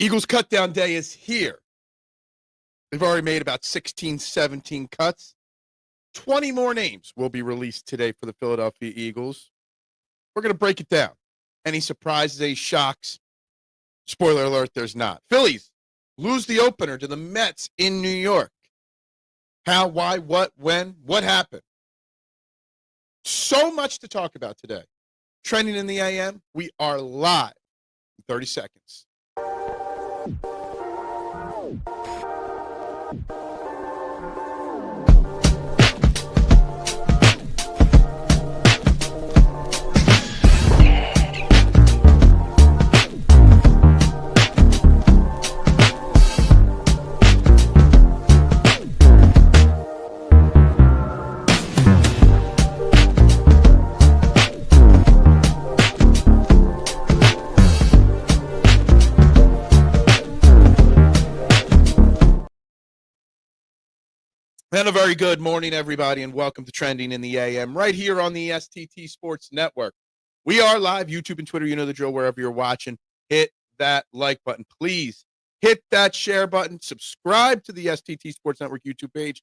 Eagles cutdown day is here. They've already made about 16, 17 cuts. 20 more names will be released today for the Philadelphia Eagles. We're going to break it down. Any surprises, any shocks? Spoiler alert, there's not. Phillies lose the opener to the Mets in New York. How, why, what, when, what happened? So much to talk about today. Trending in the AM, we are live in 30 seconds. And a very good morning, everybody, and welcome to Trending in the AM right here on the STT Sports Network. We are live, YouTube and Twitter. You know the drill. Wherever you're watching, hit that like button. Please hit that share button. Subscribe to the STT Sports Network YouTube page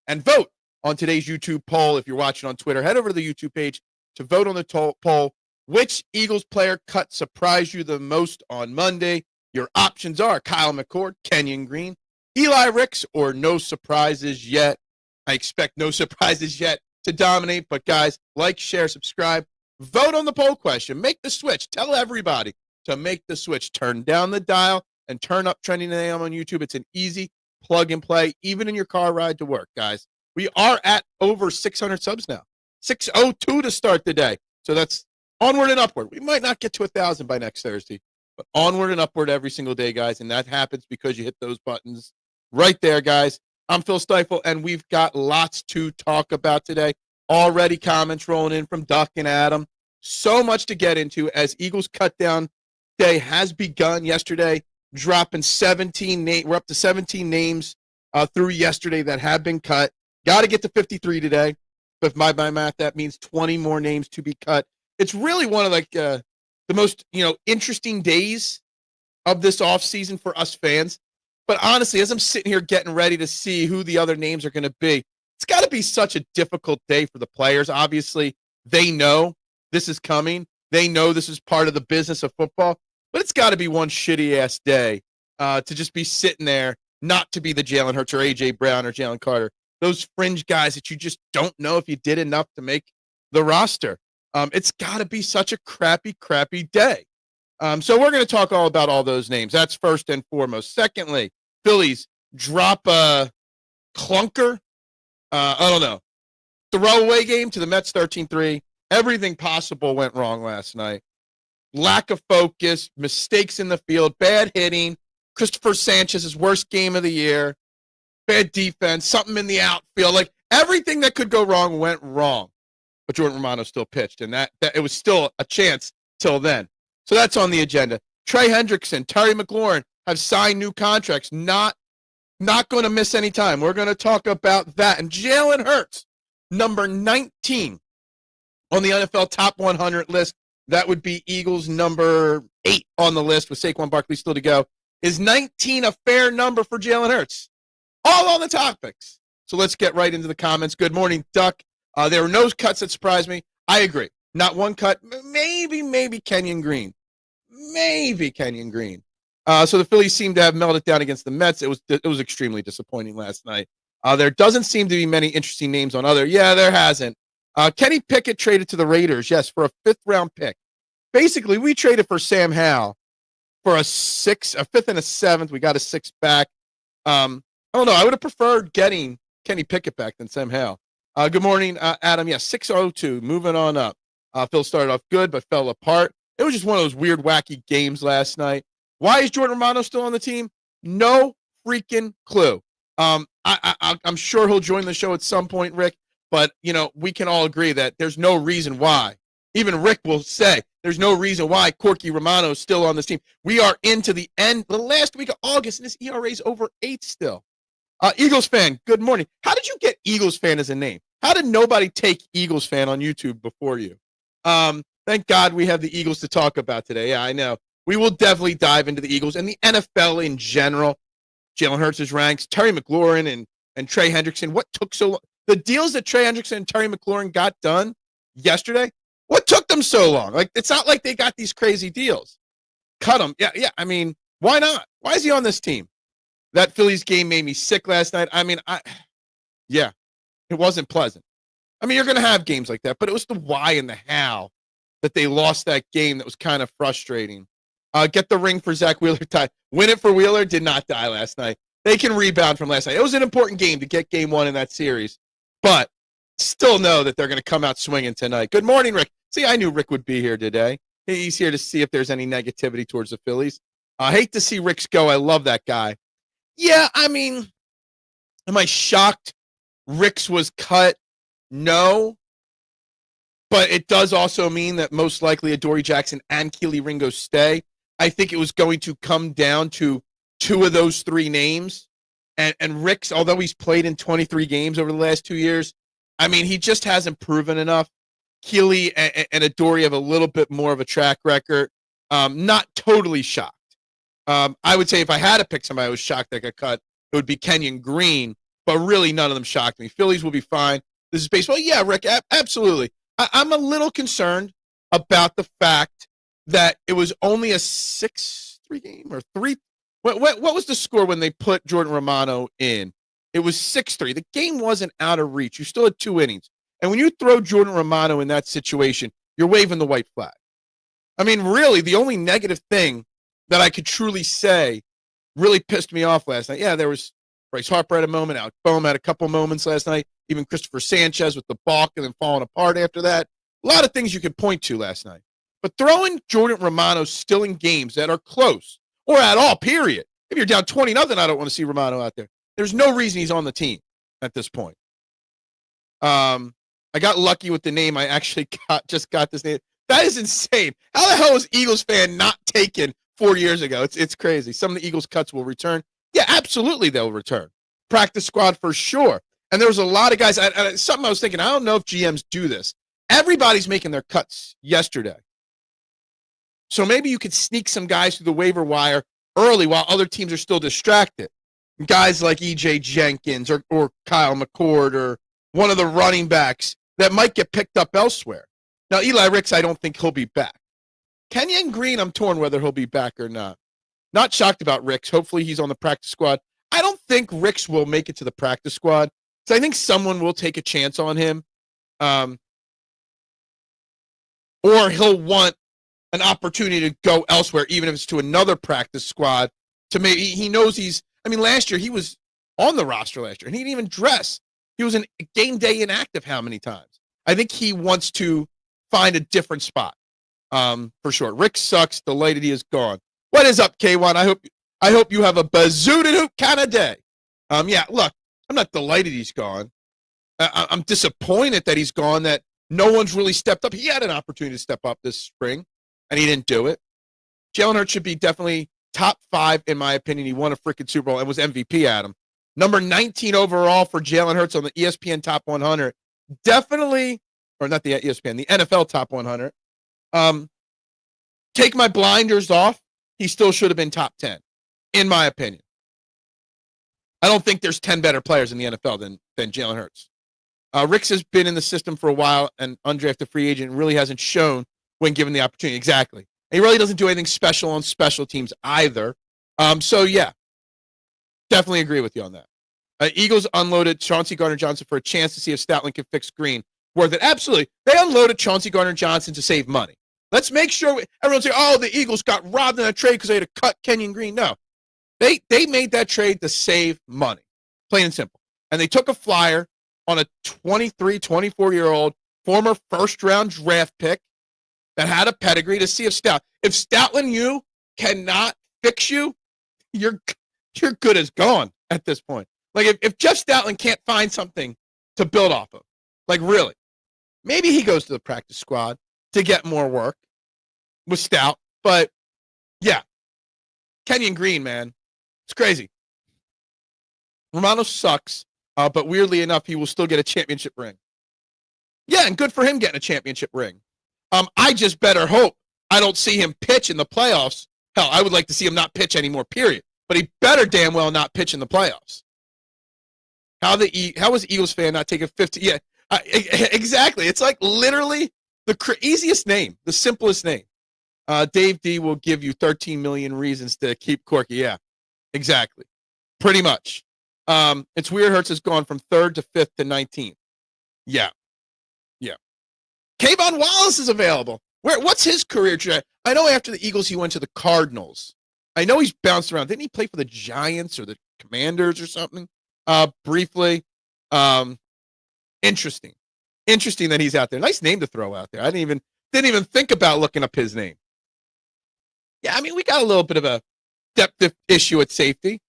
and vote on today's YouTube poll. If you're watching on Twitter, head over to the YouTube page to vote on the poll. Which Eagles player cut surprised you the most on Monday? Your options are Kyle McCord, Kenyon Green, Eli Ricks, or no surprises yet. I expect no surprises yet to dominate, but guys, like, share, subscribe, vote on the poll question, make the switch, tell everybody to make the switch, turn down the dial and turn up Trending in the AM on YouTube. It's an easy plug and play, even in your car ride to work, guys. We are at over 600 subs now, 602 to start the day. So that's onward and upward. We might not get to 1,000 by next Thursday, but onward and upward every single day, guys, and that happens because you hit those buttons right there, guys. I'm Phil Stiefel, and we've got lots to talk about today. Already comments rolling in from Duck and Adam. So much to get into as Eagles cutdown day has begun yesterday, dropping 17 names. We're up to 17 names through yesterday that have been cut. Got to get to 53 today. But by my math, that means 20 more names to be cut. It's really one of the most interesting days of this offseason for us fans. But honestly, as I'm sitting here getting ready to see who the other names are going to be, it's got to be such a difficult day for the players. Obviously, they know this is coming. They know this is part of the business of football. But it's got to be one shitty-ass day to just be sitting there, not to be the Jalen Hurts or A.J. Brown or Jalen Carter, those fringe guys that you just don't know if you did enough to make the roster. It's got to be such a crappy, crappy day. So we're going to talk all about all those names. That's first and foremost. Secondly, Phillies drop a clunker. I don't know. Throwaway game to the Mets 13-3. Everything possible went wrong last night. Lack of focus, mistakes in the field, bad hitting. Christopher Sanchez's worst game of the year. Bad defense, something in the outfield. Like everything that could go wrong went wrong. But Jordan Romano still pitched, and that it was still a chance till then. So that's on the agenda. Trey Hendrickson, Terry McLaurin have signed new contracts. Not going to miss any time. We're going to talk about that. And Jalen Hurts, number 19 on the NFL top 100 list. That would be Eagles number 8 on the list with Saquon Barkley still to go. Is 19 a fair number for Jalen Hurts? All on the topics. So let's get right into the comments. Good morning, Duck. There were no cuts that surprised me. I agree. Not one cut. Maybe Kenyon Green. Maybe Kenyon Green. So the Phillies seem to have melted down against the Mets. It was extremely disappointing last night. There doesn't seem to be many interesting names on other. Yeah, there hasn't. Kenny Pickett traded to the Raiders, yes, for a 5th-round pick. Basically, we traded for Sam Howell for a 5th and a 7th. We got a 6th back. I don't know. I would have preferred getting Kenny Pickett back than Sam Howell. Good morning, Adam. Yeah, 602. Moving on up. Phil started off good, but fell apart. It was just one of those weird, wacky games last night. Why is Jordan Romano still on the team? No freaking clue. I'm sure he'll join the show at some point, Rick, but, we can all agree that there's no reason why. Even Rick will say there's no reason why Corky Romano is still on this team. We are into the last week of August, and his ERA is over 8 still. Eagles fan, good morning. How did you get Eagles fan as a name? How did nobody take Eagles fan on YouTube before you? Thank God we have the Eagles to talk about today. Yeah, I know. we will definitely dive into the Eagles and the NFL in general. Jalen Hurts' ranks, Terry McLaurin and Trey Hendrickson. What took so long? The deals that Trey Hendrickson and Terry McLaurin got done yesterday, what took them so long? Like, it's not like they got these crazy deals. Cut him. Yeah. I mean, why not? Why is he on this team? That Phillies game made me sick last night. I mean, it wasn't pleasant. I mean, you're going to have games like that, but it was the why and the how that they lost that game that was kind of frustrating. Get the ring for Zach Wheeler. Win it for Wheeler. Did not die last night. They can rebound from last night. It was an important game to get game one in that series, but still know that they're going to come out swinging tonight. Good morning, Rick. See, I knew Rick would be here today. He's here to see if there's any negativity towards the Phillies. I hate to see Rick's go. I love that guy. Yeah, I mean, am I shocked Rick's was cut? No. But it does also mean that most likely Adoree Jackson and Keely Ringo stay. I think it was going to come down to two of those three names. And Rick's, although he's played in 23 games over the last 2 years, I mean, he just hasn't proven enough. Keely and Adoree have a little bit more of a track record. Not totally shocked. I would say if I had to pick somebody I was shocked that got cut, it would be Kenyon Green, but really none of them shocked me. Phillies will be fine. This is baseball. Yeah, Rick, absolutely. I'm a little concerned about the fact that it was only a 6-3 game or 3. What was the score when they put Jordan Romano in? It was 6-3. The game wasn't out of reach. You still had 2 innings. And when you throw Jordan Romano in that situation, you're waving the white flag. I mean, really, the only negative thing that I could truly say really pissed me off last night. Yeah, there was Bryce Harper had a moment. Alec Boehm had a couple moments last night. Even Christopher Sanchez with the balk and then falling apart after that. A lot of things you could point to last night. But throwing Jordan Romano still in games that are close or at all, period. If you're down 20-0, I don't want to see Romano out there. There's no reason he's on the team at this point. I got lucky with the name. I actually just got this name. That is insane. How the hell was Eagles fan not taken 4 years ago? It's crazy. Some of the Eagles cuts will return. Yeah, absolutely they'll return. Practice squad for sure. And there was a lot of guys. Something I was thinking, I don't know if GMs do this. Everybody's making their cuts yesterday. So maybe you could sneak some guys through the waiver wire early while other teams are still distracted. Guys like E.J. Jenkins or Kyle McCord or one of the running backs that might get picked up elsewhere. Now, Eli Ricks, I don't think he'll be back. Kenyon Green, I'm torn whether he'll be back or not. Not shocked about Ricks. Hopefully he's on the practice squad. I don't think Ricks will make it to the practice squad. So I think someone will take a chance on him. Or he'll want an opportunity to go elsewhere, even if it's to another practice squad. To maybe he knows last year he was on the roster last year, and he didn't even dress. He was in game day inactive how many times? I think he wants to find a different spot, for sure. Rick sucks. Delighted he is gone. What is up, K1? I hope you have a bazootin' hoop kind of day. Yeah, look, I'm not delighted he's gone. I'm disappointed that he's gone, that no one's really stepped up. He had an opportunity to step up this spring, and he didn't do it. Jalen Hurts should be definitely top 5, in my opinion. He won a freaking Super Bowl and was MVP at him. Number 19 overall for Jalen Hurts on the ESPN Top 100. Definitely, or not the ESPN, the NFL Top 100. Take my blinders off. He still should have been top 10, in my opinion. I don't think there's 10 better players in the NFL than Jalen Hurts. Ricks has been in the system for a while, and undrafted free agent, really hasn't shown when given the opportunity. Exactly. And he really doesn't do anything special on special teams either. So, yeah, definitely agree with you on that. Eagles unloaded Chauncey Gardner-Johnson for a chance to see if Stoutland can fix Green. Worth it. Absolutely. They unloaded Chauncey Gardner-Johnson to save money. Let's make sure everyone say, oh, the Eagles got robbed in that trade because they had to cut Kenyon Green. No. They made that trade to save money. Plain and simple. And they took a flyer on a 23, 24-year-old former first-round draft pick that had a pedigree to see if Stoutland you cannot fix you, you're good as gone at this point. Like, if Jeff Stoutland can't find something to build off of, like, really, maybe he goes to the practice squad to get more work with Stout. But, yeah, Kenyon Green, man, it's crazy. Romano sucks, but weirdly enough, he will still get a championship ring. Yeah, and good for him getting a championship ring. I just better hope I don't see him pitch in the playoffs Hell, I would like to see him not pitch anymore, period. But he better damn well not pitch in the playoffs. How was the Eagles fan not taking 50? Yeah, exactly. It's like literally the easiest name, the simplest name. Dave D will give you 13 million reasons to keep Corky. Yeah, exactly. Pretty much. It's weird Hurts has gone from 3rd to 5th to 19th. Yeah. Kayvon Wallace is available. What's his career trajectory? I know after the Eagles he went to the Cardinals. I know he's bounced around. Didn't he play for the Giants or the Commanders or something? Briefly. Interesting that he's out there. Nice name to throw out there. I didn't even think about looking up his name. Yeah, I mean, we got a little bit of a depth issue at safety.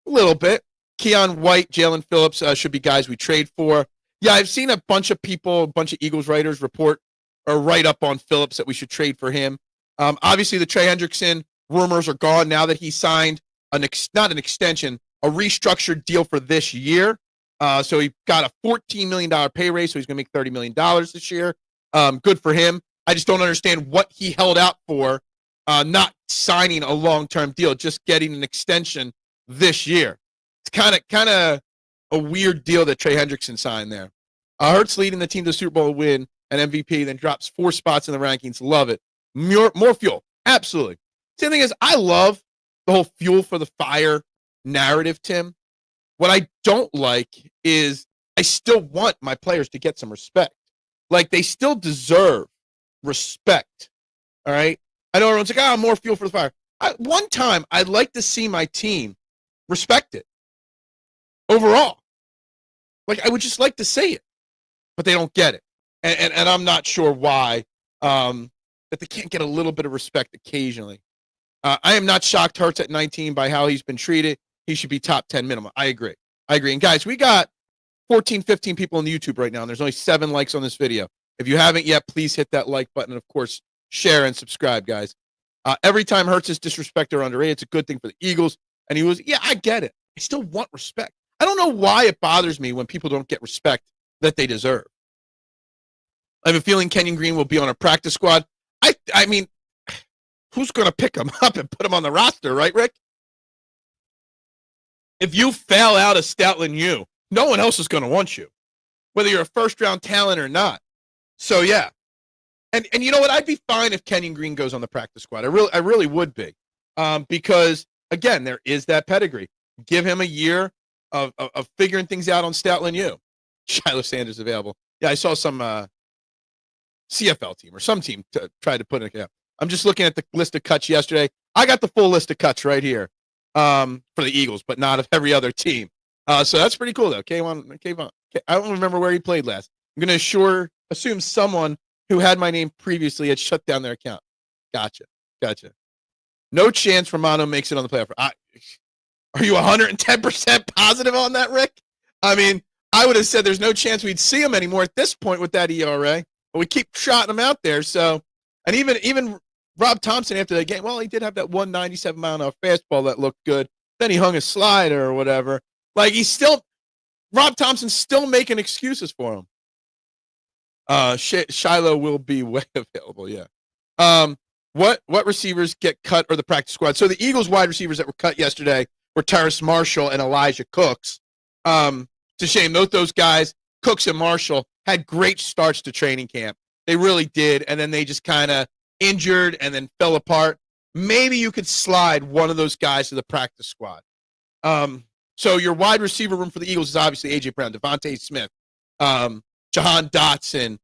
A little bit. Keon White, Jalen Phillips should be guys we trade for. Yeah, I've seen a bunch of people, a bunch of Eagles writers report or write up on Phillips that we should trade for him. Obviously, the Trey Hendrickson rumors are gone now that he signed not an extension, a restructured deal for this year. So he got a $14 million pay raise, so he's going to make $30 million this year. Good for him. I just don't understand what he held out for, not signing a long-term deal, just getting an extension this year. It's kind of a weird deal that Trey Hendrickson signed there. Hurts leading the team to the Super Bowl win and MVP, then drops 4 spots in the rankings. Love it. More fuel. Absolutely. See, the thing is, I love the whole fuel for the fire narrative, Tim. What I don't like is I still want my players to get some respect. Like, they still deserve respect. All right? I know everyone's like, more fuel for the fire. One time, I'd like to see my team respect it. Overall. Like, I would just like to say it. But they don't get it. And I'm not sure why. That they can't get a little bit of respect occasionally. I am not shocked Hurts at 19 by how he's been treated. He should be top 10 minimum. I agree. And guys, we got 14, 15 people on the YouTube right now, and there's only 7 likes on this video. If you haven't yet, please hit that like button. And, of course, share and subscribe, guys. Every time Hurts is disrespected or underrated, it's a good thing for the Eagles. And I get it. I still want respect. I don't know why it bothers me when people don't get respect that they deserve. I have a feeling Kenyon Green will be on a practice squad. I mean, who's going to pick him up and put him on the roster, right, Rick? If you fail out of Stoutland U, no one else is going to want you, whether you're a first-round talent or not. So, yeah. And you know what? I'd be fine if Kenyon Green goes on the practice squad. I really would be. Because, again, there is that pedigree. Give him a year of figuring things out on Stoutland U. Shiloh Sanders available. Yeah, I saw some CFL team or some team try to put it out. I'm just looking at the list of cuts yesterday. I got the full list of cuts right here for the Eagles, but not of every other team. So that's pretty cool, though. Kayvon. I don't remember where he played last. I'm going to assume someone who had my name previously had shut down their account. Gotcha. No chance Romano makes it on the playoff. Are you 110% positive on that, Rick? I mean, I would have said there's no chance we'd see him anymore at this point with that ERA. But we keep trotting him out there. So, and even Rob Thompson after that game, well, he did have that 197-mile-an-hour fastball that looked good. Then he hung a slider or whatever. Like, Rob Thompson's still making excuses for him. Shiloh will be way available, yeah. What receivers get cut or the practice squad? So the Eagles wide receivers that were cut yesterday were Terrace Marshall and Elijah Cooks. It's a shame. Those guys, Cooks and Marshall, had great starts to training camp. They really did. And then they just kind of injured and then fell apart. Maybe you could slide one of those guys to the practice squad. So your wide receiver room for the Eagles is obviously A.J. Brown, Devontae Smith, Jihaad Dotson,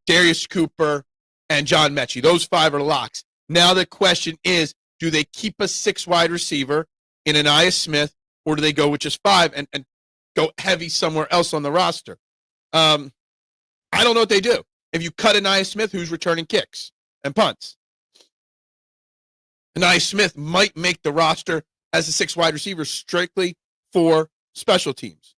Darius Cooper, and John Mechie. Those 5 are locks. Now the question is, do they keep a 6th wide receiver in Anais Smith, or do they go with just 5 and go heavy somewhere else on the roster? I don't know what they do. If you cut Anais Smith, who's returning kicks and punts? Anais Smith might make the roster as a 6th wide receiver strictly for special teams.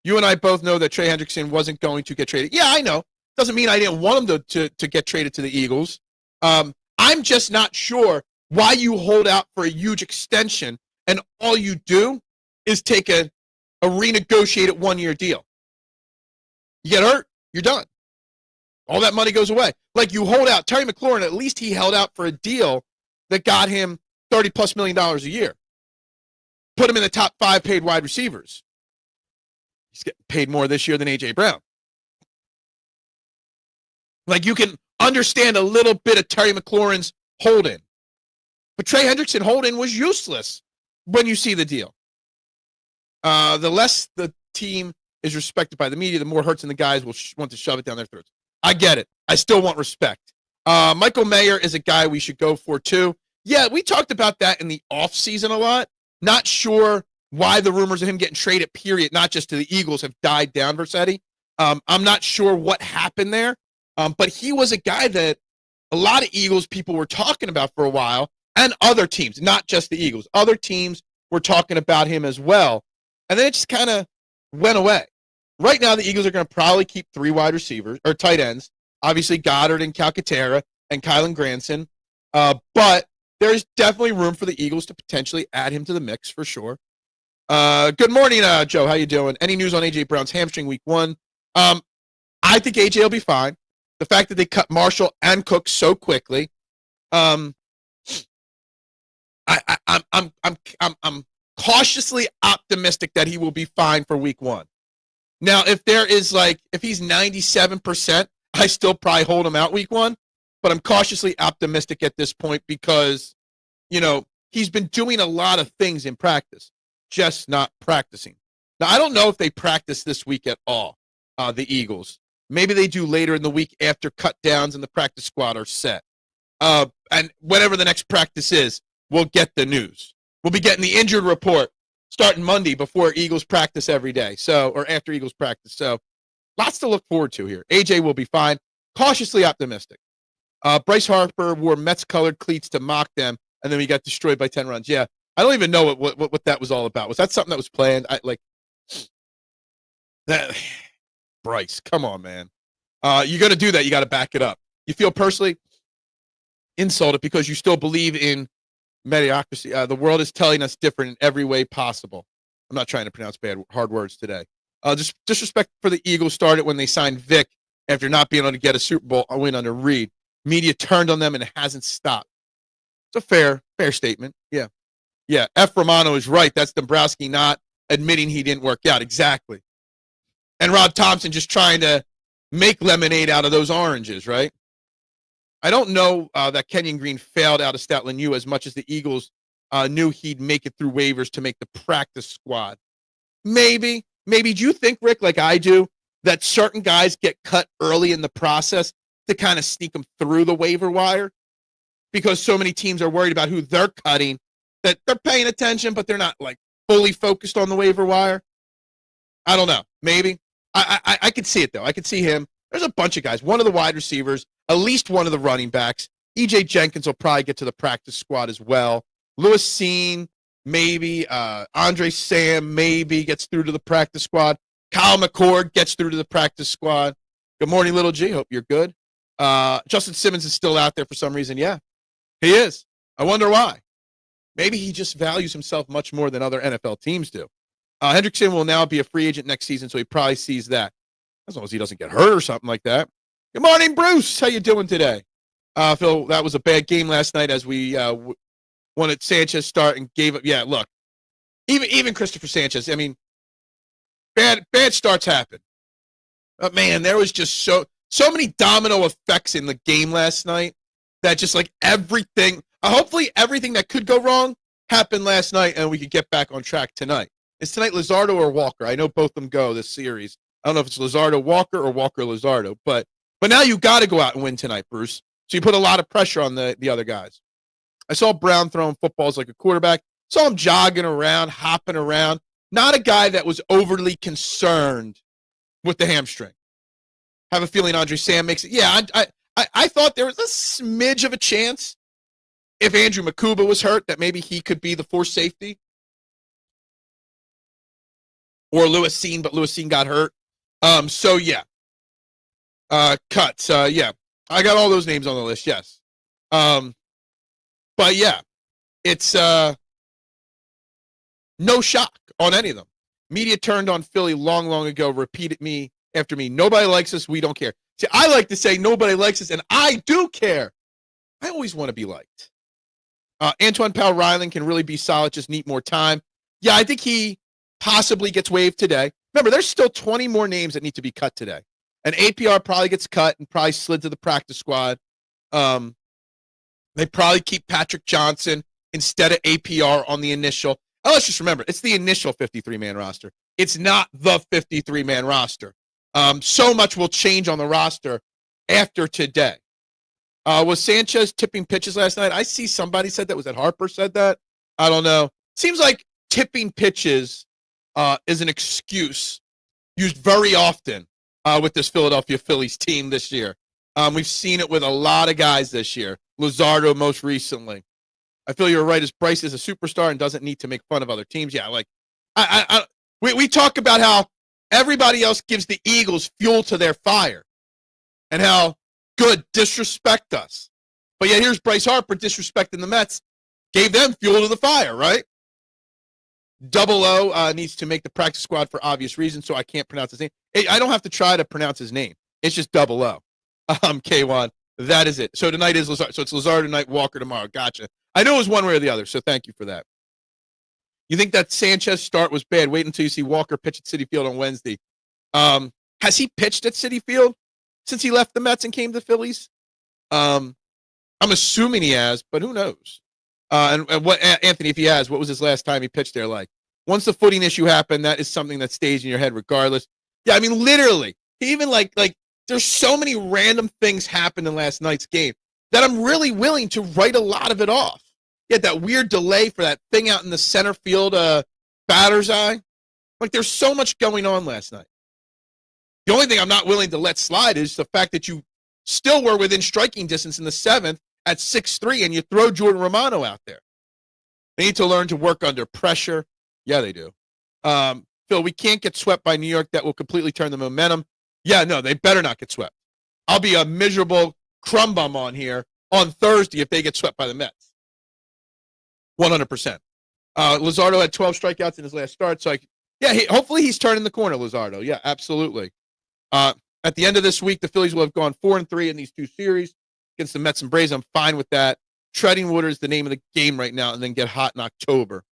You and I both know that Trey Hendrickson wasn't going to get traded. Yeah, I know. Doesn't mean I didn't want him to get traded to the Eagles. I'm just not sure why you hold out for a huge extension and all you do is take a renegotiated 1-year deal. You get hurt, you're done. All that money goes away. Like, you hold out. Terry McLaurin, at least he held out for a deal that got him $30+ million a year. Put him in the top 5 paid wide receivers. He's getting paid more this year than A.J. Brown. Like, you can understand a little bit of Terry McLaurin's hold-in. But Trey Hendrickson hold-in was useless when you see the deal. The less the team is respected by the media, the more Hurts and the guys will want to shove it down their throats. I get it. I still want respect. Michael Mayer is a guy we should go for, too. Yeah, we talked about that in the offseason a lot. Not sure why the rumors of him getting traded, period, not just to the Eagles, have died down, Versetti. I'm not sure what happened there, but he was a guy that a lot of Eagles people were talking about for a while, and other teams, not just the Eagles. Other teams were talking about him as well, and then it just kind of went away. Right now, the Eagles are going to probably keep 3 wide receivers, or tight ends, obviously Goddard and Calcaterra and Kylan Granson, but there's definitely room for the Eagles to potentially add him to the mix for sure. Good morning, Joe. How you doing? Any news on A.J. Brown's hamstring week 1? I think A.J. will be fine. The fact that they cut Marshall and Cook so quickly, I'm cautiously optimistic that he will be fine for week 1. Now, if he's 97%, I still probably hold him out week 1. But I'm cautiously optimistic at this point because, he's been doing a lot of things in practice, just not practicing. Now, I don't know if they practice this week at all, the Eagles. Maybe they do later in the week after cut downs and the practice squad are set. And whenever the next practice is, we'll get the news. We'll be getting the injured report starting Monday before Eagles practice every day. Or after Eagles practice. So lots to look forward to here. AJ will be fine. Cautiously optimistic. Bryce Harper wore Mets-colored cleats to mock them, and then we got destroyed by 10 runs. Yeah, I don't even know what that was all about. Was that something that was planned? That Bryce, come on, man. You're going to do that. You got to back it up. You feel personally insulted because you still believe in mediocrity. The world is telling us different in every way possible. I'm not trying to pronounce hard words today. Just disrespect for the Eagles started when they signed Vic after not being able to get a Super Bowl win under Reed. Media turned on them and it hasn't stopped. It's a fair statement. Yeah. F. Romano is right. That's Dombrowski not admitting he didn't work out. Exactly. And Rob Thompson just trying to make lemonade out of those oranges, right? I don't know that Kenyon Green failed out of Statland U as much as the Eagles knew he'd make it through waivers to make the practice squad. Maybe. Do you think, Rick, like I do, that certain guys get cut early in the process to kind of sneak them through the waiver wire? Because so many teams are worried about who they're cutting that they're paying attention, but they're not like fully focused on the waiver wire. I don't know. Maybe. I could see it, though. I could see him. There's a bunch of guys. One of the wide receivers, at least one of the running backs. E.J. Jenkins will probably get to the practice squad as well. Lewis Seen, maybe. Andre Sam, maybe, gets through to the practice squad. Kyle McCord gets through to the practice squad. Good morning, Little G. Hope you're good. Justin Simmons is still out there for some reason. Yeah, he is. I wonder why. Maybe he just values himself much more than other NFL teams do. Hendrickson will now be a free agent next season, so he probably sees that. As long as he doesn't get hurt or something like that. Good morning, Bruce. How you doing today? Phil, that was a bad game last night as we wanted Sanchez start and gave up. Yeah, look, even Christopher Sanchez, I mean, bad starts happen. But, man, there was just so many domino effects in the game last night that just like everything, hopefully everything that could go wrong happened last night and we could get back on track tonight. Is tonight Luzardo or Walker? I know both of them go this series. I don't know if it's Luzardo Walker or Walker Luzardo, but now you got to go out and win tonight, Bruce. So you put a lot of pressure on the other guys. I saw Brown throwing footballs like a quarterback. Saw him jogging around, hopping around. Not a guy that was overly concerned with the hamstring. Have a feeling Andre Sam makes it. Yeah, I thought there was a smidge of a chance if Andrew Makuba was hurt that maybe he could be the force safety. Or Lewis Seen, but Lewis Seen got hurt. So, yeah. Cuts. Yeah. I got all those names on the list, yes. But, yeah. It's no shock on any of them. Media turned on Philly long ago, repeated me after me. Nobody likes us. We don't care. See, I like to say nobody likes us, and I do care. I always want to be liked. Antoine Powell-Ryland can really be solid, just need more time. Yeah, I think he possibly gets waived today. Remember, there's still 20 more names that need to be cut today. And APR probably gets cut and probably slid to the practice squad. They probably keep Patrick Johnson instead of APR on the initial. Oh, let's just remember, it's the initial 53-man roster. It's not the 53-man roster. So much will change on the roster after today. Was Sanchez tipping pitches last night? I see somebody said that. Was that Harper said that? I don't know. Seems like tipping pitches is an excuse used very often with this Philadelphia Phillies team this year. We've seen it with a lot of guys this year. Luzardo most recently. I feel you're right, as Bryce is a superstar and doesn't need to make fun of other teams. Yeah, like we talk about how everybody else gives the Eagles fuel to their fire and how good disrespect us. But yet here's Bryce Harper disrespecting the Mets. Gave them fuel to the fire, right? Double O needs to make the practice squad for obvious reasons, so I can't pronounce his name. I don't have to try to pronounce his name. It's just Double O. K1. That is it. So tonight is Lazard. So it's Lazard tonight, Walker tomorrow. Gotcha. I know it was one way or the other, so thank you for that. You think that Sanchez start was bad? Wait until you see Walker pitch at Citi Field on Wednesday. Has he pitched at Citi Field since he left the Mets and came to the Phillies? I'm assuming he has, but who knows? And what, Anthony, if he has, what was his last time he pitched there like? Once the footing issue happened, that is something that stays in your head regardless. Yeah, I mean, literally, he even like there's so many random things happened in last night's game that I'm really willing to write a lot of it off. He had that weird delay for that thing out in the center field batter's eye. Like, there's so much going on last night. The only thing I'm not willing to let slide is the fact that you still were within striking distance in the seventh at 6-3, and you throw Jordan Romano out there. They need to learn to work under pressure. Yeah, they do. Phil, we can't get swept by New York. That will completely turn the momentum. Yeah, no, they better not get swept. I'll be a miserable crumb bum on here on Thursday if they get swept by the Mets. 100%. Luzardo had 12 strikeouts in his last start. So, hopefully he's turning the corner, Luzardo. Yeah, absolutely. At the end of this week, the Phillies will have gone 4-3 in these two series against the Mets and Braves. I'm fine with that. Treading water is the name of the game right now, and then get hot in October.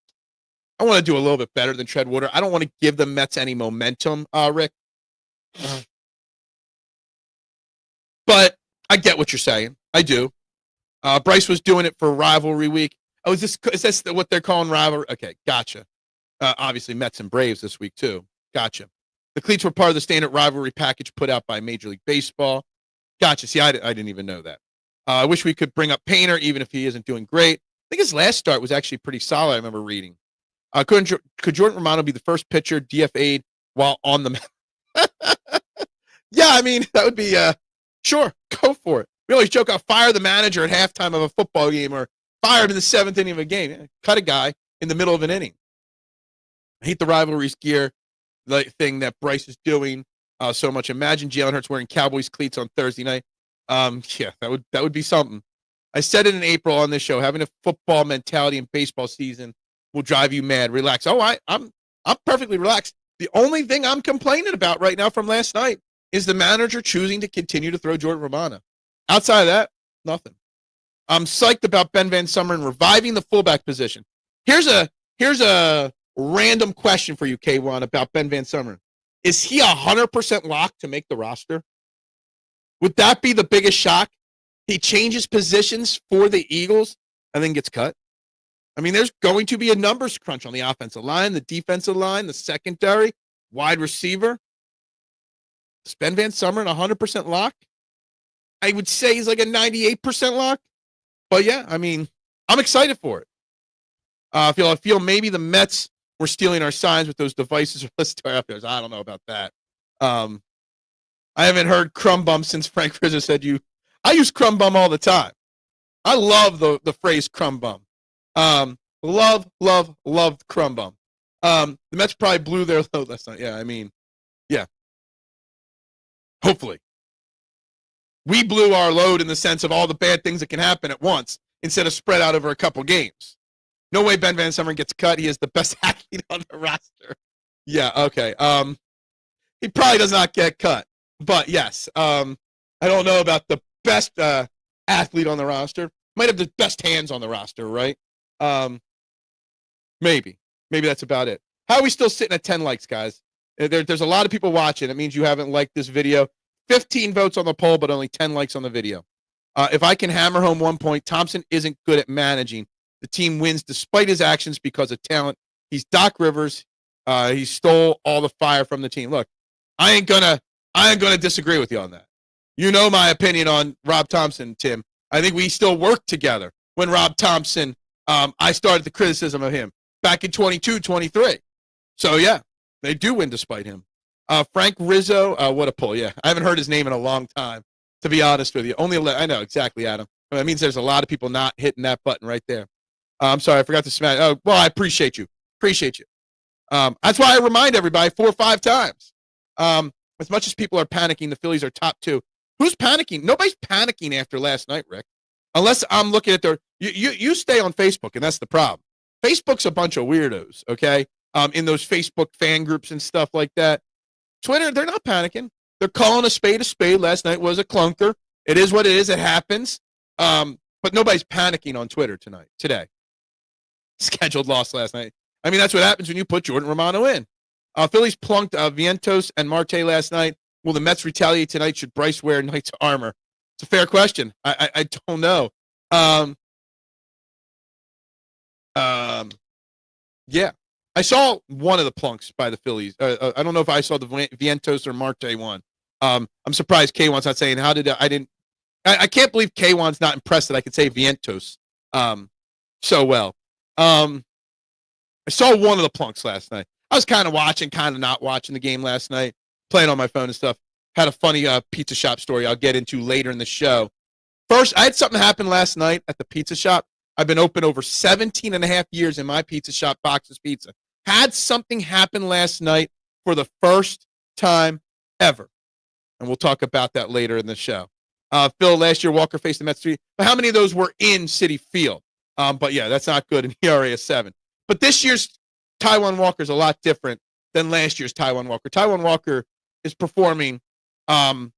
I want to do a little bit better than tread water. I don't want to give the Mets any momentum, Rick. But I get what you're saying. I do. Bryce was doing it for rivalry week. Oh, is this what they're calling rivalry? Okay, gotcha. Obviously, Mets and Braves this week, too. Gotcha. The cleats were part of the standard rivalry package put out by Major League Baseball. Gotcha. See, I didn't even know that. I wish we could bring up Painter, even if he isn't doing great. I think his last start was actually pretty solid, I remember reading. Could Jordan Romano be the first pitcher DFA'd while on the mound? Yeah, I mean, that would be, sure, go for it. We always joke, I'll fire the manager at halftime of a football game or fire him in the seventh inning of a game. Yeah, cut a guy in the middle of an inning. I hate the rivalries gear thing that Bryce is doing so much. Imagine Jalen Hurts wearing Cowboys cleats on Thursday night. Yeah, that would be something. I said it in April on this show. Having a football mentality in baseball season will drive you mad. Relax. Oh, I'm perfectly relaxed. The only thing I'm complaining about right now from last night is the manager choosing to continue to throw Jordan Romano. Outside of that, nothing. I'm psyched about Ben Van Sumeren reviving the fullback position. Here's a random question for you, K1, about Ben Van Sumeren. Is he 100% locked to make the roster? Would that be the biggest shock? He changes positions for the Eagles and then gets cut? I mean, there's going to be a numbers crunch on the offensive line, the defensive line, the secondary, wide receiver. Is Ben Van Sumeren 100% lock? I would say he's like a 98% lock. But yeah, I mean, I'm excited for it. I feel maybe the Mets were stealing our signs with those devices. Let's start up there. I don't know about that. I haven't heard crumb bum since Frank Rizzo said I use crumb bum all the time. I love the phrase crumb bum. Love crumb bum. The Mets probably blew their load last night. Yeah, I mean, yeah. Hopefully. We blew our load in the sense of all the bad things that can happen at once instead of spread out over a couple games. No way Ben Van Sumeren gets cut. He is the best athlete on the roster. Yeah, okay. He probably does not get cut. But yes, I don't know about the best athlete on the roster. Might have the best hands on the roster, right? Maybe that's about it. How are we still sitting at 10 likes, guys? There's a lot of people watching. It means you haven't liked this video. 15 votes on the poll, but only 10 likes on the video. If I can hammer home 1 point, Thompson isn't good at managing. The team wins despite his actions because of talent. He's Doc Rivers. He stole all the fire from the team. Look, I ain't gonna disagree with you on that. You know my opinion on Rob Thompson, Tim. I think we still work together. When Rob Thompson, I started the criticism of him back in 22, 23. So, yeah, they do win despite him. Frank Rizzo, what a pull. Yeah, I haven't heard his name in a long time, to be honest with you. I know, exactly, Adam. That means there's a lot of people not hitting that button right there. I'm sorry, I forgot to smash. Oh, well, I appreciate you. That's why I remind everybody 4 or 5 times. As much as people are panicking, the Phillies are top 2. Who's panicking? Nobody's panicking after last night, Rick. Unless I'm looking at you stay on Facebook, and that's the problem. Facebook's a bunch of weirdos, okay? In those Facebook fan groups and stuff like that. Twitter, they're not panicking. They're calling a spade a spade. Last night was a clunker. It is what it is. It happens. But nobody's panicking on Twitter today. Scheduled loss last night. I mean, that's what happens when you put Jordan Romano in. Phillies plunked Vientos and Marte last night. Will the Mets retaliate tonight? Should Bryce wear Knight's armor? It's a fair question. I don't know. Yeah. I saw one of the plunks by the Phillies. I don't know if I saw the Vientos or Marte one. I'm surprised K1's not saying I can't believe K1's not impressed that I could say Vientos so well. I saw one of the plunks last night. I was kind of watching, kind of not watching the game last night, playing on my phone and stuff. Had a funny pizza shop story I'll get into later in the show. First, I had something happen last night at the pizza shop. I've been open over 17 and a half years in my pizza shop, Box's Pizza. Had something happen last night for the first time ever. And we'll talk about that later in the show. Phil, last year, Walker faced the Mets 3. But how many of those were in Citi Field? But, yeah, that's not good in ERA of 7. But this year's Taijuan Walker is a lot different than last year's Taijuan Walker. Taijuan Walker is performing at